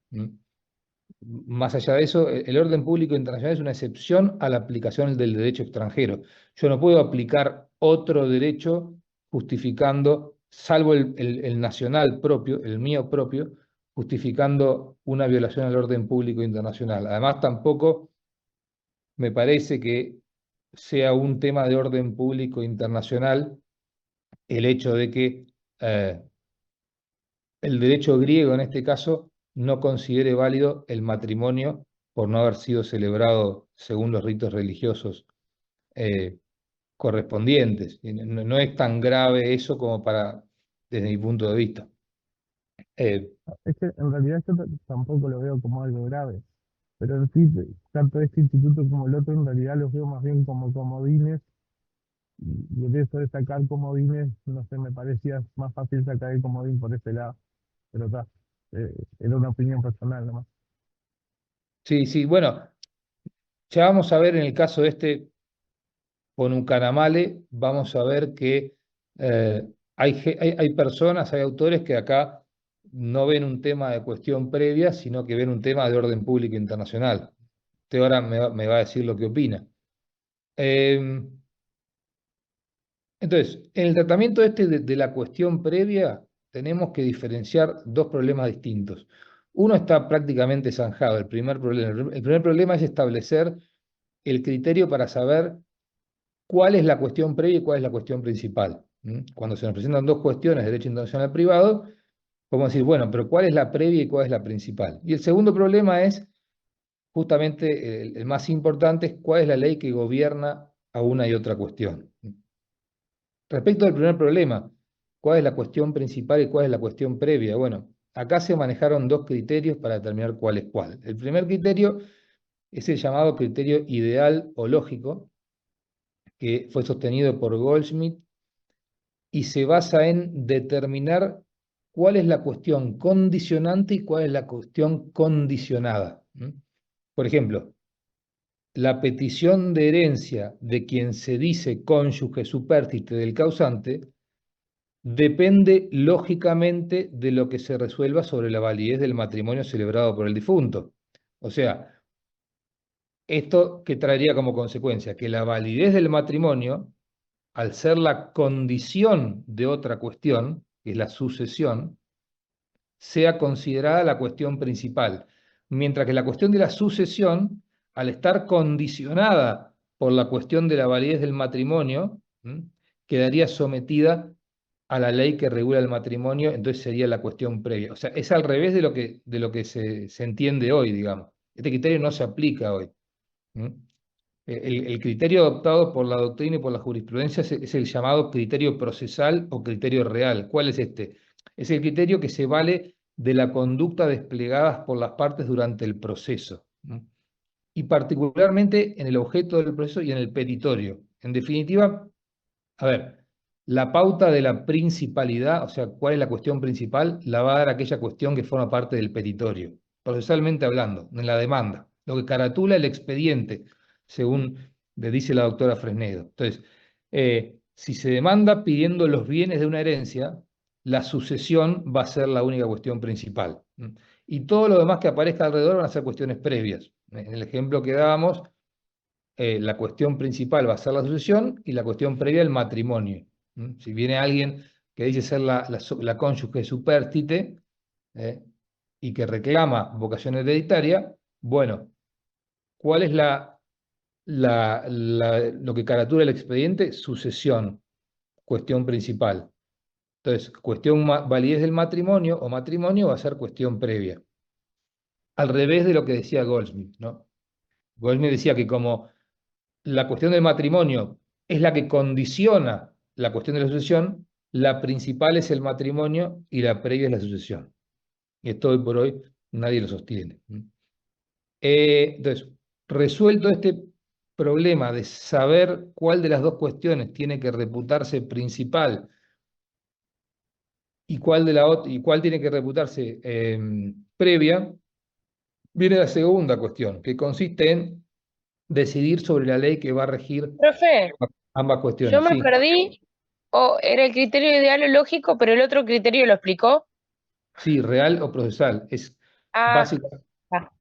Más allá de eso, el orden público internacional es una excepción a la aplicación del derecho extranjero. Yo no puedo aplicar otro derecho justificando, salvo el nacional propio, el mío propio, justificando una violación al orden público internacional. Además, tampoco me parece que sea un tema de orden público internacional el hecho de que el derecho griego, en este caso, no considere válido el matrimonio por no haber sido celebrado según los ritos religiosos correspondientes. No es tan grave eso como para, desde mi punto de vista. Es que en realidad yo tampoco lo veo como algo grave, pero en sí, tanto este instituto como el otro en realidad los veo más bien como comodines, y el eso de sacar comodines, no sé, me parecía más fácil sacar el comodín por ese lado, pero está, era una opinión personal nomás. Sí, sí, bueno, ya vamos a ver en el caso este con Ucaramale, vamos a ver que hay personas, hay autores que acá no ven un tema de cuestión previa, sino que ven un tema de orden público internacional. Usted ahora me va a decir lo que opina. Entonces, en el tratamiento este de la cuestión previa, tenemos que diferenciar dos problemas distintos. Uno está prácticamente zanjado, el primer problema. El primer problema es establecer el criterio para saber cuál es la cuestión previa y cuál es la cuestión principal. Cuando se nos presentan dos cuestiones de derecho internacional privado, podemos decir, bueno, pero ¿cuál es la previa y cuál es la principal? Y el segundo problema es, justamente el más importante, es cuál es la ley que gobierna a una y otra cuestión. Respecto al primer problema, ¿cuál es la cuestión principal y cuál es la cuestión previa? Bueno, acá se manejaron dos criterios para determinar cuál es cuál. El primer criterio es el llamado criterio ideal o lógico, que fue sostenido por Goldschmidt y se basa en determinar cuál es la cuestión condicionante y cuál es la cuestión condicionada. Por ejemplo, la petición de herencia de quien se dice cónyuge supérstite del causante depende lógicamente de lo que se resuelva sobre la validez del matrimonio celebrado por el difunto. O sea, esto que traería como consecuencia que la validez del matrimonio, al ser la condición de otra cuestión, que es la sucesión, sea considerada la cuestión principal, mientras que la cuestión de la sucesión, al estar condicionada por la cuestión de la validez del matrimonio, quedaría sometida a la ley que regula el matrimonio, entonces sería la cuestión previa. O sea, es al revés de lo que se entiende hoy, digamos. Este criterio no se aplica hoy. El criterio adoptado por la doctrina y por la jurisprudencia es el llamado criterio procesal o criterio real. ¿Cuál es este? Es el criterio que se vale de la conducta desplegadas por las partes durante el proceso, y particularmente en el objeto del proceso y en el petitorio. En definitiva, a ver, la pauta de la principalidad, o sea, cuál es la cuestión principal, la va a dar aquella cuestión que forma parte del petitorio, procesalmente hablando, en la demanda, lo que caratula el expediente, según le dice la doctora Fresnedo. Entonces, si se demanda pidiendo los bienes de una herencia, la sucesión va a ser la única cuestión principal. Y todo lo demás que aparezca alrededor van a ser cuestiones previas. En el ejemplo que dábamos, la cuestión principal va a ser la sucesión y la cuestión previa el matrimonio. Si viene alguien que dice ser la cónyuge supérstite y que reclama vocación hereditaria, bueno, ¿cuál es lo que caratula el expediente? Sucesión, cuestión principal. Entonces, cuestión validez del matrimonio o matrimonio va a ser cuestión previa. Al revés de lo que decía Goldsmith, ¿no? Goldsmith decía que como la cuestión del matrimonio es la que condiciona la cuestión de la sucesión, la principal es el matrimonio y la previa es la sucesión. Y esto hoy por hoy nadie lo sostiene. Entonces, Resuelto este problema de saber cuál de las dos cuestiones tiene que reputarse principal y cuál tiene que reputarse previa, viene la segunda cuestión, que consiste en decidir sobre la ley que va a regir Profe, ambas yo cuestiones. me Sí, perdí, o era el criterio ideal o lógico, pero el otro criterio lo explicó. sí, real o procesal. Es Ah, básico, ah,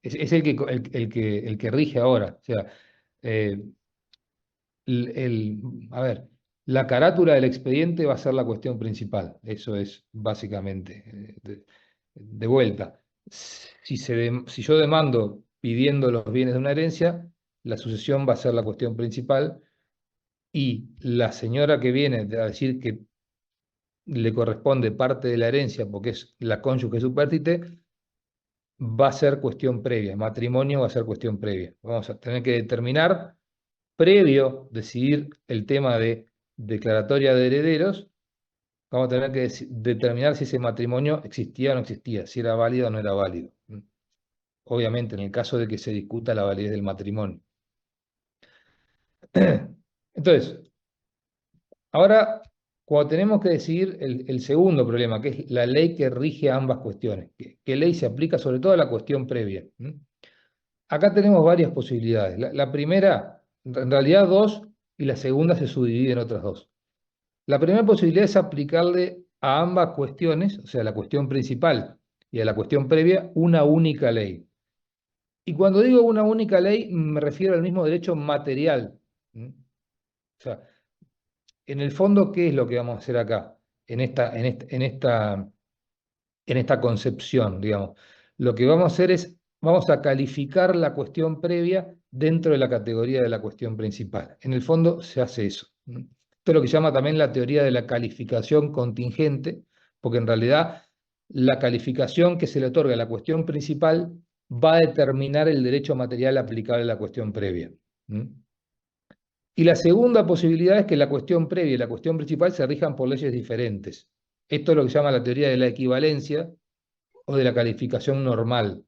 es el que rige ahora. O sea, eh, a ver, la carátula del expediente va a ser la cuestión principal. Eso es básicamente, de vuelta. Si yo demando pidiendo los bienes de una herencia, la sucesión va a ser la cuestión principal y la señora que viene a decir que le corresponde parte de la herencia porque es la cónyuge supérstite, va a ser cuestión previa. Matrimonio va a ser cuestión previa. Vamos a tener que determinar, previo decidir el tema de declaratoria de herederos, vamos a tener que determinar si ese matrimonio existía o no existía, si era válido o no era válido. Obviamente, en el caso de que se discuta la validez del matrimonio. Entonces, ahora, cuando tenemos que decidir el segundo problema, que es la ley que rige ambas cuestiones, ¿qué ley se aplica sobre todo a la cuestión previa? Acá tenemos varias posibilidades. La primera, en realidad dos, y la segunda se subdivide en otras dos. La primera posibilidad es aplicarle a ambas cuestiones, o sea, a la cuestión principal y a la cuestión previa, una única ley. Y cuando digo una única ley, me refiero al mismo derecho material. O sea, en el fondo, ¿qué es lo que vamos a hacer acá? En esta concepción, digamos. Lo que vamos a hacer es, vamos a calificar la cuestión previa dentro de la categoría de la cuestión principal. En el fondo se hace eso. Esto es lo que se llama también la teoría de la calificación contingente, porque en realidad la calificación que se le otorga a la cuestión principal va a determinar el derecho material aplicable a la cuestión previa. Y la segunda posibilidad es que la cuestión previa y la cuestión principal se rijan por leyes diferentes. Esto es lo que se llama la teoría de la equivalencia o de la calificación normal,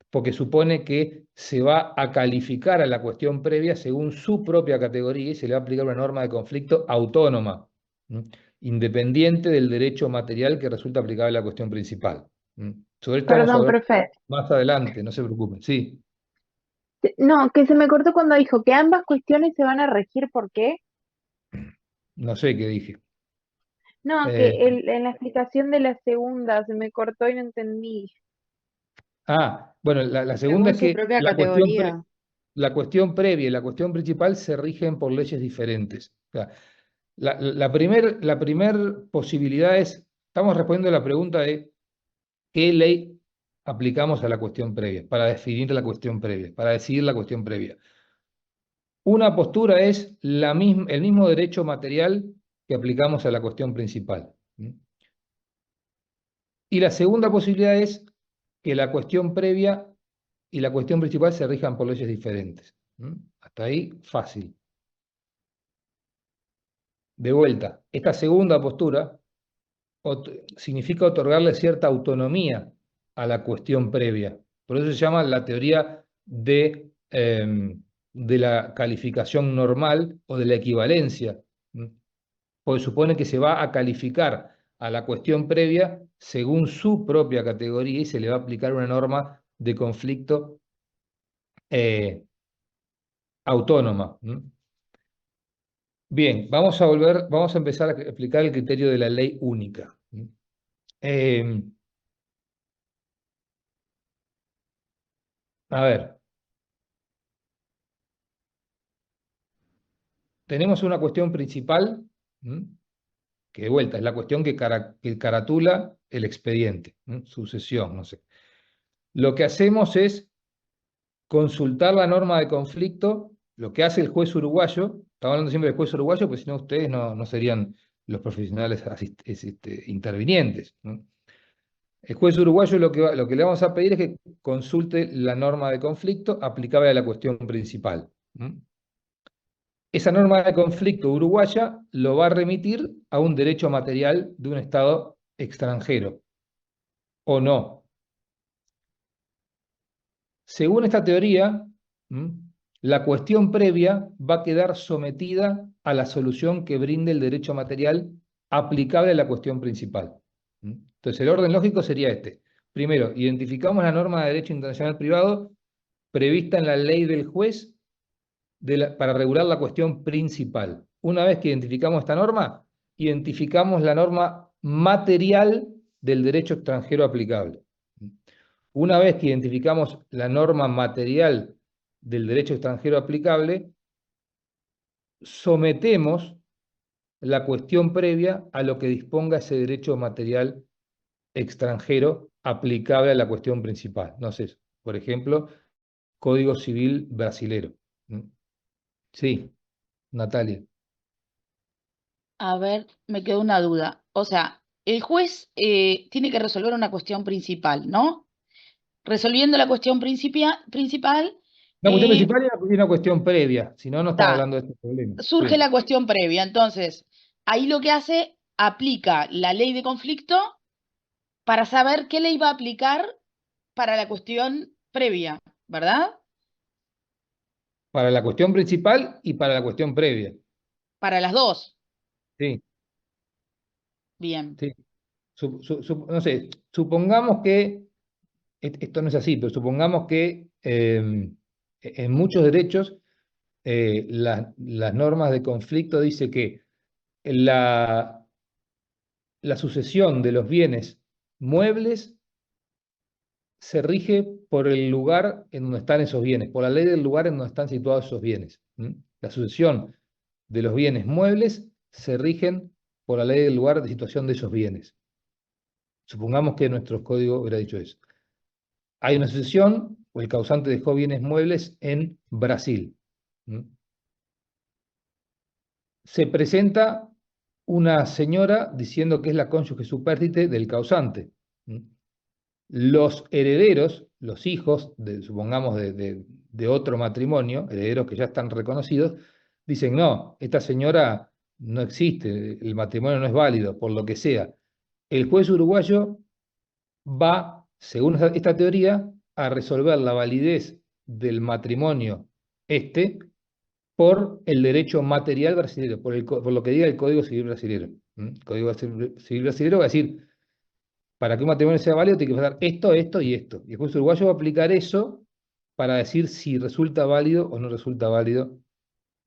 porque supone que se va a calificar a la cuestión previa según su propia categoría y se le va a aplicar una norma de conflicto autónoma, independiente del derecho material que resulta aplicable a la cuestión principal. Sobre esto vamos a Perdón, ver profe. más adelante, no se preocupen. Sí, No, que se me cortó cuando dijo que ambas cuestiones se van a regir ¿por qué? no sé qué dije. No, que en la explicación de la segunda se me cortó y no entendí. Bueno, la segunda Según es su que propia categoría. la cuestión previa y la cuestión principal se rigen por leyes diferentes. O sea, la primer posibilidad es, estamos respondiendo a la pregunta de qué ley aplicamos a la cuestión previa, para definir la cuestión previa, para decidir la cuestión previa. Una postura es el mismo derecho material que aplicamos a la cuestión principal. Y la segunda posibilidad es que la cuestión previa y la cuestión principal se rijan por leyes diferentes. Hasta ahí, fácil. De vuelta, esta segunda postura significa otorgarle cierta autonomía a la cuestión previa. Por eso se llama la teoría de la calificación normal o de la equivalencia. Porque supone que se va a calificar a la cuestión previa según su propia categoría y se le va a aplicar una norma de conflicto autónoma. Bien, vamos a empezar a explicar el criterio de la ley única. A ver, tenemos una cuestión principal, que de vuelta es la cuestión que caratula el expediente, sucesión, no sé. Lo que hacemos es consultar la norma de conflicto, lo que hace el juez uruguayo, estamos hablando siempre del juez uruguayo, porque si no ustedes no serían los profesionales intervinientes. El juez uruguayo lo que le vamos a pedir es que consulte la norma de conflicto aplicable a la cuestión principal. Esa norma de conflicto uruguaya lo va a remitir a un derecho material de un Estado extranjero, o no. según esta teoría, la cuestión previa va a quedar sometida a la solución que brinde el derecho material aplicable a la cuestión principal. Entonces, el orden lógico sería este. Primero, identificamos la norma de derecho internacional privado prevista en la ley del juez para regular la cuestión principal. Una vez que identificamos esta norma, identificamos la norma material del derecho extranjero aplicable. Una vez que identificamos la norma material del derecho extranjero aplicable, sometemos la cuestión previa a lo que disponga ese derecho material extranjero aplicable a la cuestión principal. No sé, por ejemplo, Código Civil brasilero. Sí, Natalia. A ver, me quedó una duda. O sea, el juez tiene que resolver una cuestión principal, ¿no? Resolviendo la cuestión principal, Una cuestión principal y una cuestión previa, si no, no estamos hablando de este problema. surge Sí. la cuestión previa. Entonces, ahí lo que hace, aplica la ley de conflicto para saber qué ley va a aplicar para la cuestión previa, ¿verdad? Para la cuestión principal y para la cuestión previa. Para las dos. Sí, Bien. sí. No sé, supongamos que, esto no es así, pero supongamos que en muchos derechos las normas de conflicto dice que la sucesión de los bienes muebles se rige por el lugar en donde están esos bienes, por la ley del lugar en donde están situados esos bienes. La sucesión de los bienes muebles se rigen por la ley del lugar de situación de esos bienes. Supongamos que nuestro código hubiera dicho eso. Hay una sucesión, o el causante dejó bienes muebles en Brasil. Se presenta una señora diciendo que es la cónyuge supérstite del causante. Los herederos, los hijos, supongamos de otro matrimonio, herederos que ya están reconocidos, dicen, no, esta señora no existe, el matrimonio no es válido, por lo que sea. El juez uruguayo va, según esta teoría, a resolver la validez del matrimonio por el derecho material brasileño, por lo que diga el Código Civil brasileño. El Código Civil brasileño va a decir, para que un matrimonio sea válido tiene que pasar esto, esto y esto. Y el juez uruguayo va a aplicar eso para decir si resulta válido o no resulta válido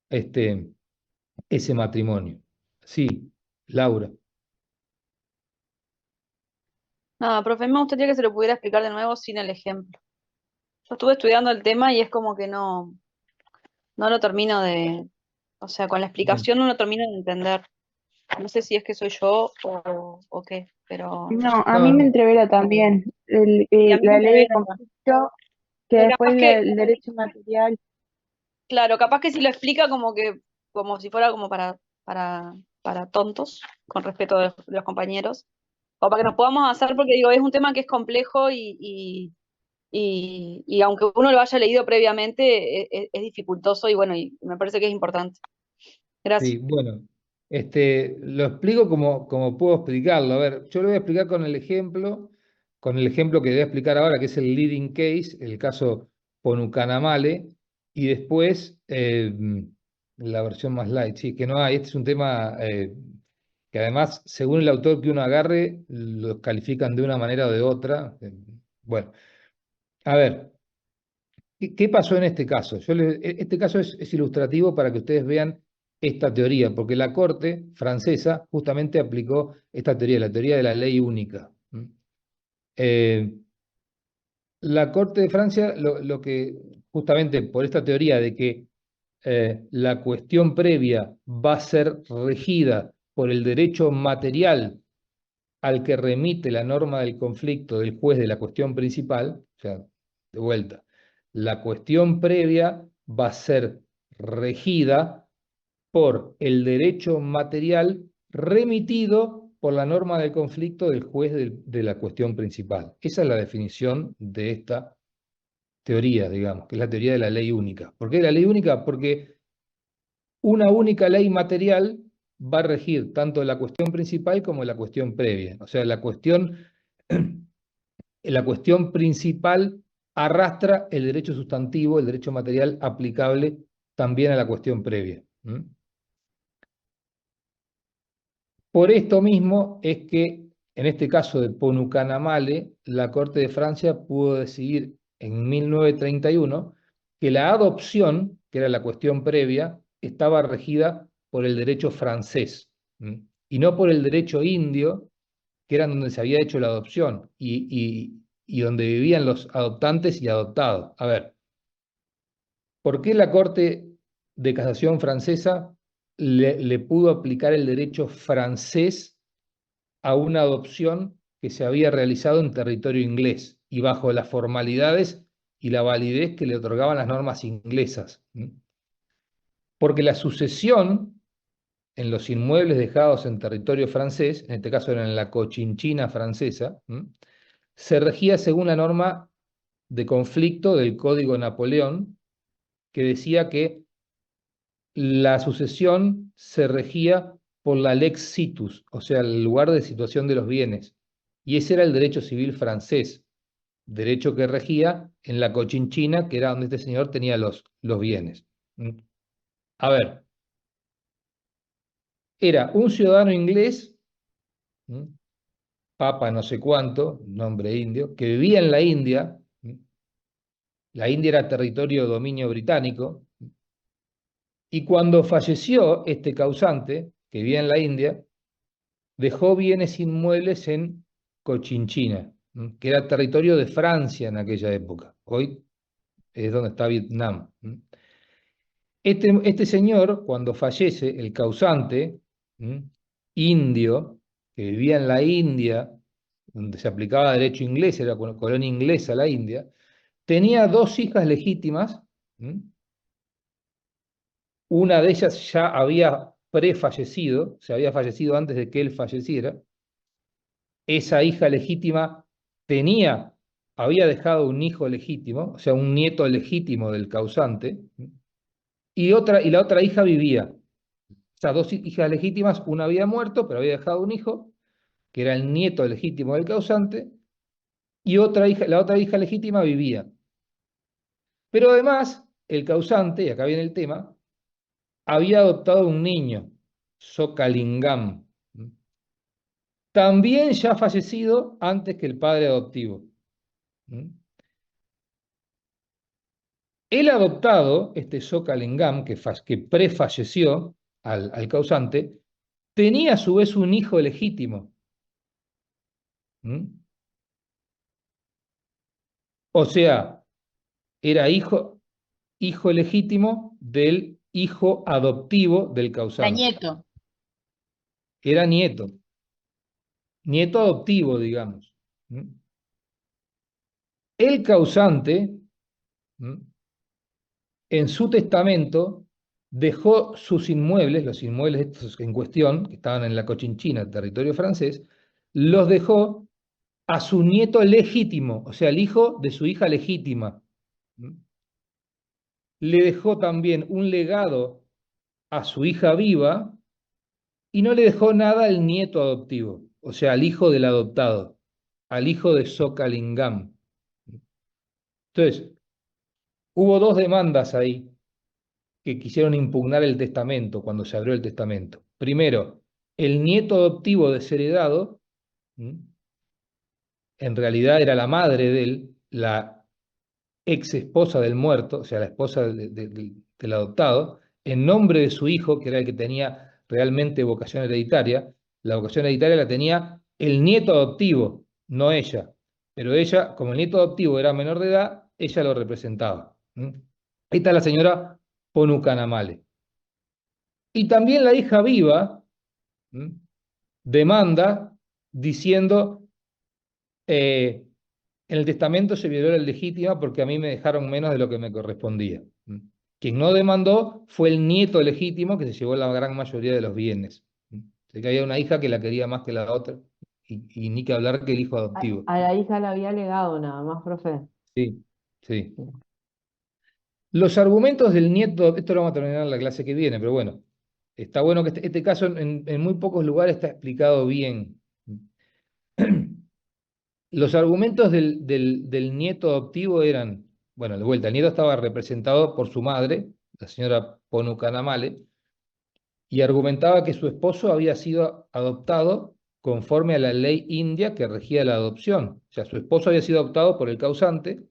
ese matrimonio. Sí, Laura. Nada, profe, me gustaría que se lo pudiera explicar de nuevo sin el ejemplo. Yo estuve estudiando el tema y es como que no lo termino o sea, con la explicación no lo termino de entender. No sé si es que soy yo o qué, pero... No, a mí me entrevera también Y a mí la me ley de entrevera. conflicto, que Pero después capaz que, el derecho material. claro, capaz que si lo explica como si fuera como para tontos, con respeto de los compañeros, o para que nos podamos hacer, porque digo, es un tema que es complejo y aunque uno lo haya leído previamente, es dificultoso y bueno, y me parece que es importante. Gracias. Sí, bueno, lo explico como puedo explicarlo. A ver, yo lo voy a explicar con el ejemplo que voy a explicar ahora, que es el leading case, el caso Ponucanamale, y después la versión más light, sí, que no hay. Este es un tema que además, según el autor que uno agarre, lo califican de una manera o de otra. Bueno, a ver, ¿qué pasó en este caso? Este caso es ilustrativo para que ustedes vean esta teoría, porque la Corte francesa justamente aplicó esta teoría, la teoría de la ley única. La Corte de Francia, lo que justamente por esta teoría de que la cuestión previa va a ser regida por el derecho material al que remite la norma del conflicto del juez de la cuestión principal, o sea, de vuelta, la cuestión previa va a ser regida por el derecho material remitido por la norma del conflicto del juez de la cuestión principal. Esa es la definición de esta teoría, digamos, que es la teoría de la ley única. ¿Por qué la ley única? Porque una única ley material va a regir tanto la cuestión principal como la cuestión previa. O sea, la cuestión principal arrastra el derecho sustantivo, el derecho material aplicable también a la cuestión previa. Por esto mismo es que, en este caso de Ponucanamale, la Corte de Francia pudo decidir en 1931 que la adopción, que era la cuestión previa, estaba regida por el derecho francés, y no por el derecho indio, que era donde se había hecho la adopción, y donde vivían los adoptantes y adoptados. A ver, ¿por qué la Corte de Casación francesa le pudo aplicar el derecho francés a una adopción que se había realizado en territorio inglés y bajo las formalidades y la validez que le otorgaban las normas inglesas? Porque la sucesión en los inmuebles dejados en territorio francés, en este caso era en la Cochinchina francesa, se regía según la norma de conflicto del Código Napoleón, que decía que la sucesión se regía por la lex situs, o sea, el lugar de situación de los bienes. Y ese era el derecho civil francés, derecho que regía en la Cochinchina, que era donde este señor tenía los bienes. A ver, era un ciudadano inglés, papa no sé cuánto, nombre indio, que vivía en la India. La India era territorio de dominio británico, y cuando falleció este causante, que vivía en la India, dejó bienes inmuebles en Cochinchina, que era territorio de Francia en aquella época. Hoy es donde está Vietnam. Este señor, cuando fallece, el causante, indio, que vivía en la India, donde se aplicaba derecho inglés, era colonia inglesa la India, tenía dos hijas legítimas. Una de ellas ya había prefallecido, se había fallecido antes de que él falleciera. Esa hija legítima había dejado un hijo legítimo, o sea, un nieto legítimo del causante, y la otra hija vivía. Esas dos hijas legítimas, una había muerto, pero había dejado un hijo, que era el nieto legítimo del causante, y la otra hija legítima vivía. Pero además, el causante, y acá viene el tema, había adoptado un niño, Sokalingam, también ya fallecido antes que el padre adoptivo. El adoptado, este Sokalingam, que prefalleció al causante, tenía a su vez un hijo legítimo. O sea, era hijo legítimo del hijo adoptivo del Era causante. nieto. Era nieto adoptivo, digamos. El causante, en su testamento, dejó sus inmuebles, los inmuebles estos en cuestión, que estaban en la Cochinchina, territorio francés, los dejó a su nieto legítimo, o sea, el hijo de su hija legítima. Le dejó también un legado a su hija viva y no le dejó nada al nieto adoptivo, o sea, al hijo del adoptado, al hijo de Sokalingam. Entonces, hubo dos demandas ahí que quisieron impugnar el testamento cuando se abrió el testamento. Primero, el nieto adoptivo desheredado, en realidad era la madre de él, la ex esposa del muerto, o sea, la esposa del adoptado, en nombre de su hijo, que era el que tenía realmente vocación hereditaria. La vocación hereditaria la tenía el nieto adoptivo, no ella. Pero ella, como el nieto adoptivo era menor de edad, ella lo representaba. Esta es la señora Ponucanamale. Y también la hija viva demanda diciendo, en el testamento se violó la legítima porque a mí me dejaron menos de lo que me correspondía. Quien no demandó fue el nieto legítimo que se llevó la gran mayoría de los bienes. Así que había una hija que la quería más que la otra, y ni que hablar que el hijo adoptivo. A la hija le había legado nada más, profe. Sí, sí. Los argumentos del nieto, esto lo vamos a terminar en la clase que viene, pero bueno, está bueno que este caso en muy pocos lugares está explicado bien. los argumentos del nieto adoptivo eran, bueno, de vuelta, el nieto estaba representado por su madre, la señora Ponukanamale, y argumentaba que su esposo había sido adoptado conforme a la ley india que regía la adopción. O sea, su esposo había sido adoptado por el causante,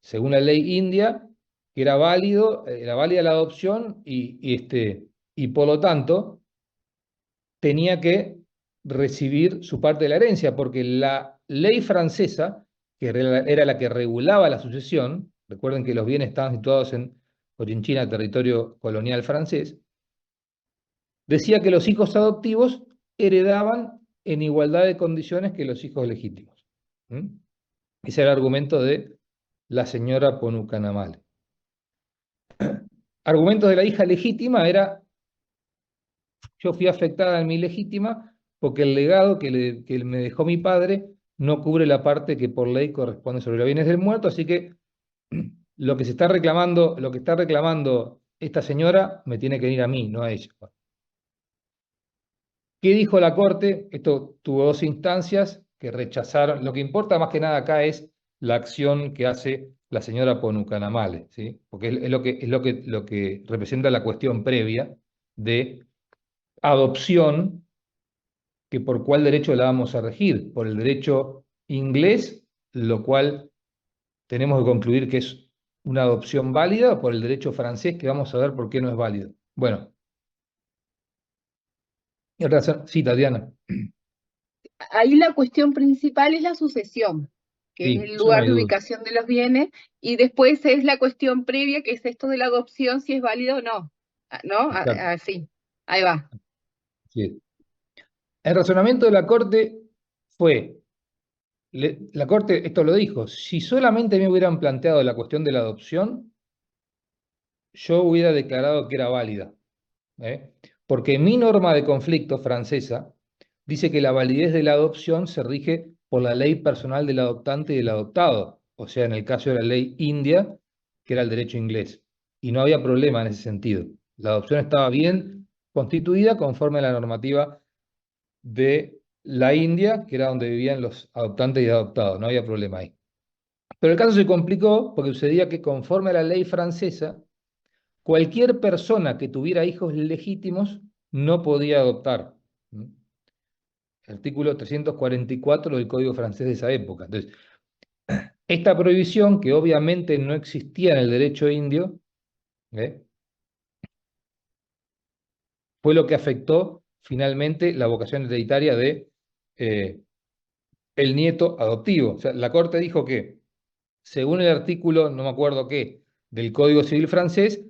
según la ley india, que era válida la adopción y por lo tanto tenía que recibir su parte de la herencia, porque la ley francesa, que era la que regulaba la sucesión, recuerden que los bienes estaban situados en Cochinchina, territorio colonial francés, decía que los hijos adoptivos heredaban en igualdad de condiciones que los hijos legítimos. Ese era el argumento de la señora Ponukanamale. Argumentos de la hija legítima era: yo fui afectada en mi legítima porque el legado que me dejó mi padre no cubre la parte que por ley corresponde sobre los bienes del muerto, así que lo que está reclamando esta señora me tiene que venir a mí, no a ella. ¿Qué dijo la Corte? Esto tuvo dos instancias que rechazaron. Lo que importa más que nada acá es la acción que hace la señora Ponukanamale, ¿sí? Porque es lo que representa la cuestión previa de adopción, que por cuál derecho la vamos a regir, por el derecho inglés, lo cual tenemos que concluir que es una adopción válida, o por el derecho francés, que vamos a ver por qué no es válido. Bueno, sí, Tatiana. Ahí la cuestión principal es la sucesión, que Sí, es el eso no lugar hay de duda. ubicación de los bienes, y después es la cuestión previa, que es esto de la adopción, si es válido o no. ¿No? Exacto. Así, ahí va. Sí. El razonamiento de la Corte fue, la Corte esto lo dijo: si solamente me hubieran planteado la cuestión de la adopción, yo hubiera declarado que era válida, ¿eh? Porque mi norma de conflicto francesa dice que la validez de la adopción se rige por la ley personal del adoptante y del adoptado, o sea, en el caso de la ley india, que era el derecho inglés, y no había problema en ese sentido. La adopción estaba bien constituida conforme a la normativa de la India, que era donde vivían los adoptantes y adoptados, no había problema ahí. Pero el caso se complicó porque sucedía que conforme a la ley francesa, cualquier persona que tuviera hijos legítimos no podía adoptar. Artículo 344 del Código francés de esa época. Entonces, esta prohibición, que obviamente no existía en el derecho indio, fue lo que afectó finalmente la vocación hereditaria de el nieto adoptivo. O sea, la Corte dijo que, según el artículo, no me acuerdo qué, del Código Civil francés,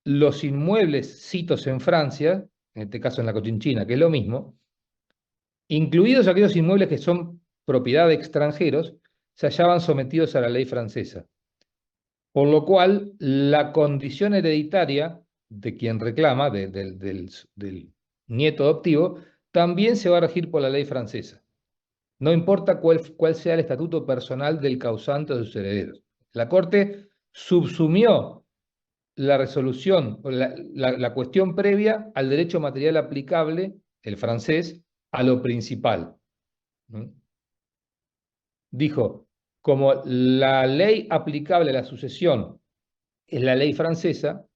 los inmuebles sitos en Francia, en este caso en la Cochinchina, que es lo mismo, incluidos aquellos inmuebles que son propiedad de extranjeros, se hallaban sometidos a la ley francesa. Por lo cual, la condición hereditaria de quien reclama, del nieto adoptivo, también se va a regir por la ley francesa. No importa cuál sea el estatuto personal del causante o de sus herederos. La Corte subsumió la resolución, o la cuestión previa al derecho material aplicable, el francés, a lo principal. Dijo, como la ley aplicable a la sucesión es la ley francesa,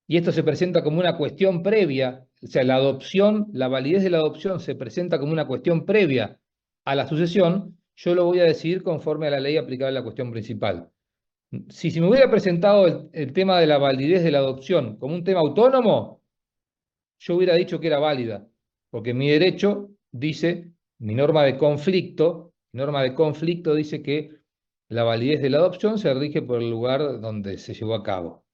y esto se presenta como una cuestión previa, o sea, la adopción, la validez de la adopción se presenta como una cuestión previa a la sucesión, yo lo voy a decidir conforme a la ley aplicable a la cuestión principal. Si me hubiera presentado el tema de la validez de la adopción como un tema autónomo, yo hubiera dicho que era válida, porque mi derecho dice, mi norma de conflicto dice que la validez de la adopción se rige por el lugar donde se llevó a cabo.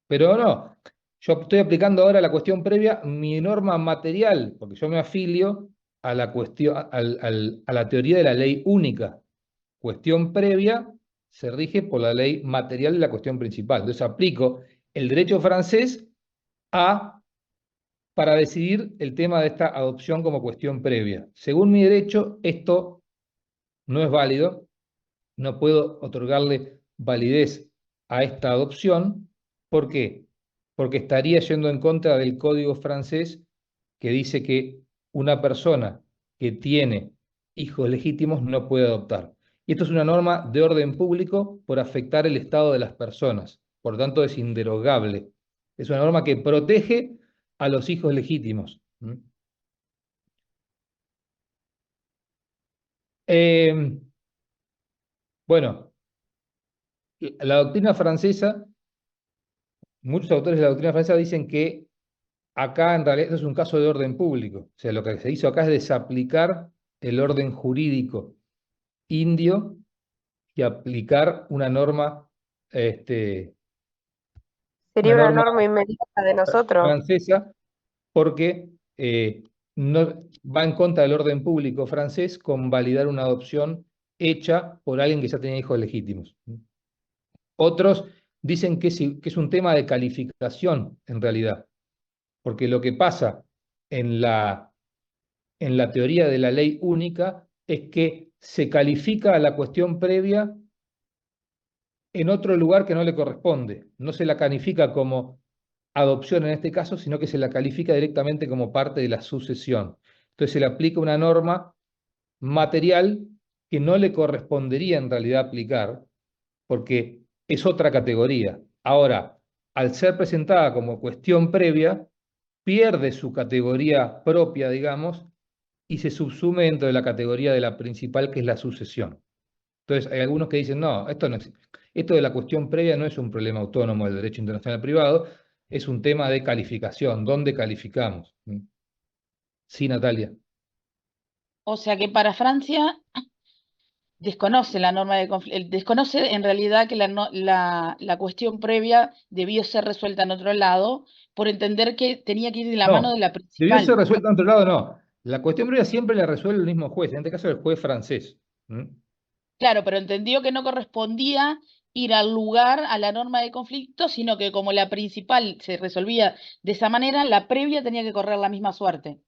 Pero no, yo estoy aplicando ahora la cuestión previa, mi norma material, porque yo me afilio a la cuestión, a la teoría de la ley única. Cuestión previa se rige por la ley material de la cuestión principal. Entonces aplico el derecho francés para decidir el tema de esta adopción como cuestión previa. Según mi derecho, esto no es válido, no puedo otorgarle validez a esta adopción. ¿Por qué? Porque estaría yendo en contra del código francés, que dice que una persona que tiene hijos legítimos no puede adoptar. Y esto es una norma de orden público por afectar el estado de las personas. Por lo tanto, es inderogable. Es una norma que protege a los hijos legítimos. Bueno, la doctrina francesa, muchos autores de la doctrina francesa dicen que acá en realidad esto es un caso de orden público. O sea, lo que se hizo acá es desaplicar el orden jurídico indio y aplicar una norma, Sería una una norma norma inmediata de nosotros. francesa porque no, va en contra del orden público francés con validar una adopción hecha por alguien que ya tenía hijos legítimos. Otros dicen que es un tema de calificación en realidad, porque lo que pasa en la teoría de la ley única es que se califica a la cuestión previa en otro lugar que no le corresponde. No se la califica como adopción en este caso, sino que se la califica directamente como parte de la sucesión. Entonces se le aplica una norma material que no le correspondería en realidad aplicar, porque es otra categoría. Ahora, al ser presentada como cuestión previa, pierde su categoría propia, digamos, y se subsume dentro de la categoría de la principal, que es la sucesión. Entonces, hay algunos que dicen, no, esto de la cuestión previa no es un problema autónomo del derecho internacional privado, es un tema de calificación, ¿dónde calificamos? Sí, Natalia. O sea que para Francia desconoce la norma de conflicto, desconoce en realidad que la cuestión previa debió ser resuelta en otro lado, por entender que tenía que ir de la mano No, de la debió ser principal. resuelta en otro lado, no. La cuestión previa siempre la resuelve el mismo juez, en este caso el juez francés. Claro, pero entendió que no correspondía ir al lugar a la norma de conflicto, sino que como la principal se resolvía de esa manera, la previa tenía que correr la misma suerte,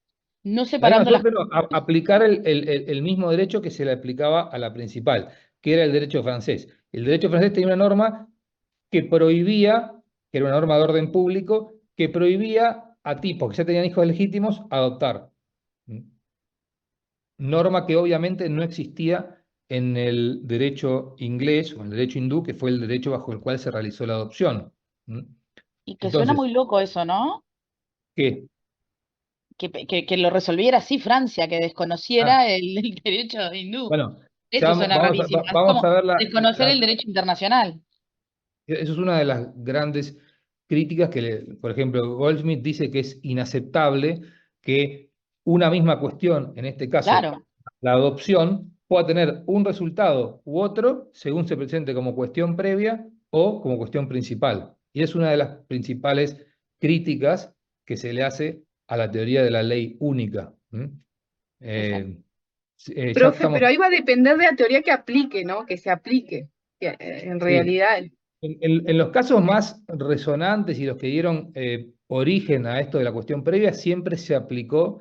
no La misma separando las suerte, pero aplicar el mismo derecho que se le aplicaba a la principal, que era el derecho francés. El derecho francés tenía una norma que prohibía, que era una norma de orden público, que prohibía a tipos que ya tenían hijos legítimos adoptar. Norma que obviamente no existía en el derecho inglés o en el derecho hindú, que fue el derecho bajo el cual se realizó la adopción. Y que suena Entonces, muy loco eso, ¿no? ¿qué? Que lo resolviera así Francia, que Ah, desconociera el derecho hindú. bueno, ya Eso suena rarísimo. Es vamos a como ver desconocer el derecho internacional. eso es una de las grandes críticas que, por ejemplo, Goldsmith dice que es inaceptable que una misma cuestión, en este caso, Claro. la adopción, pueda tener un resultado u otro según se presente como cuestión previa o como cuestión principal. Y es una de las principales críticas que se le hace a la teoría de la ley única. Ya Profe, estamos pero ahí va a depender de la teoría que aplique, ¿no? Que se aplique. Que, en Sí. realidad, En los casos más resonantes y los que dieron origen a esto de la cuestión previa, siempre se aplicó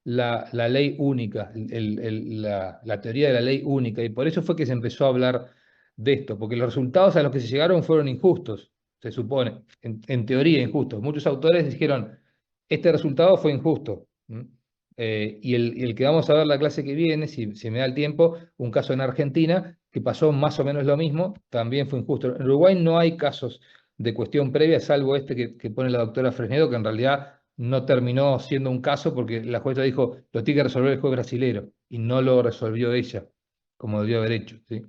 la ley única, la teoría de la ley única, y por eso fue que se empezó a hablar de esto, porque los resultados a los que se llegaron fueron injustos, se supone, en teoría injustos. Muchos autores dijeron, este resultado fue injusto. Y el que vamos a ver la clase que viene, si me da el tiempo, un caso en Argentina que pasó más o menos lo mismo, también fue injusto. En Uruguay no hay casos de cuestión previa, salvo este que pone la doctora Fresnedo, que en realidad no terminó siendo un caso porque la jueza dijo, lo tiene que resolver el juez brasilero, y no lo resolvió ella, como debió haber hecho. ¿Sí?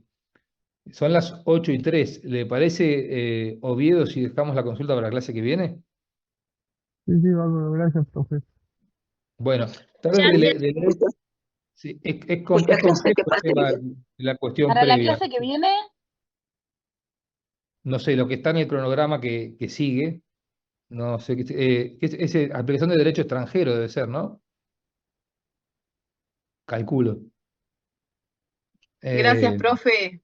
Son las 8:03. ¿Le parece, Oviedo, si dejamos la consulta para la clase que viene? Sí, sí, bárbaro, gracias, profe. Bueno, traten de leer. Sí, es Muchas gracias, que complejo el pase tema bien. de la cuestión Para la previa. clase que viene, No sé, lo que está en el cronograma que sigue, no sé, es aplicación de derecho extranjero debe ser, ¿no? Calculo. gracias, Eh, profe.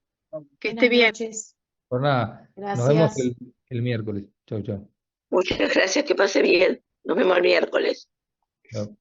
Que esté Buenas bien. noches. por nada, nos vemos Gracias. el miércoles. Chau, chau. Muchas gracias, que pase bien. Nos vemos el miércoles. Chau.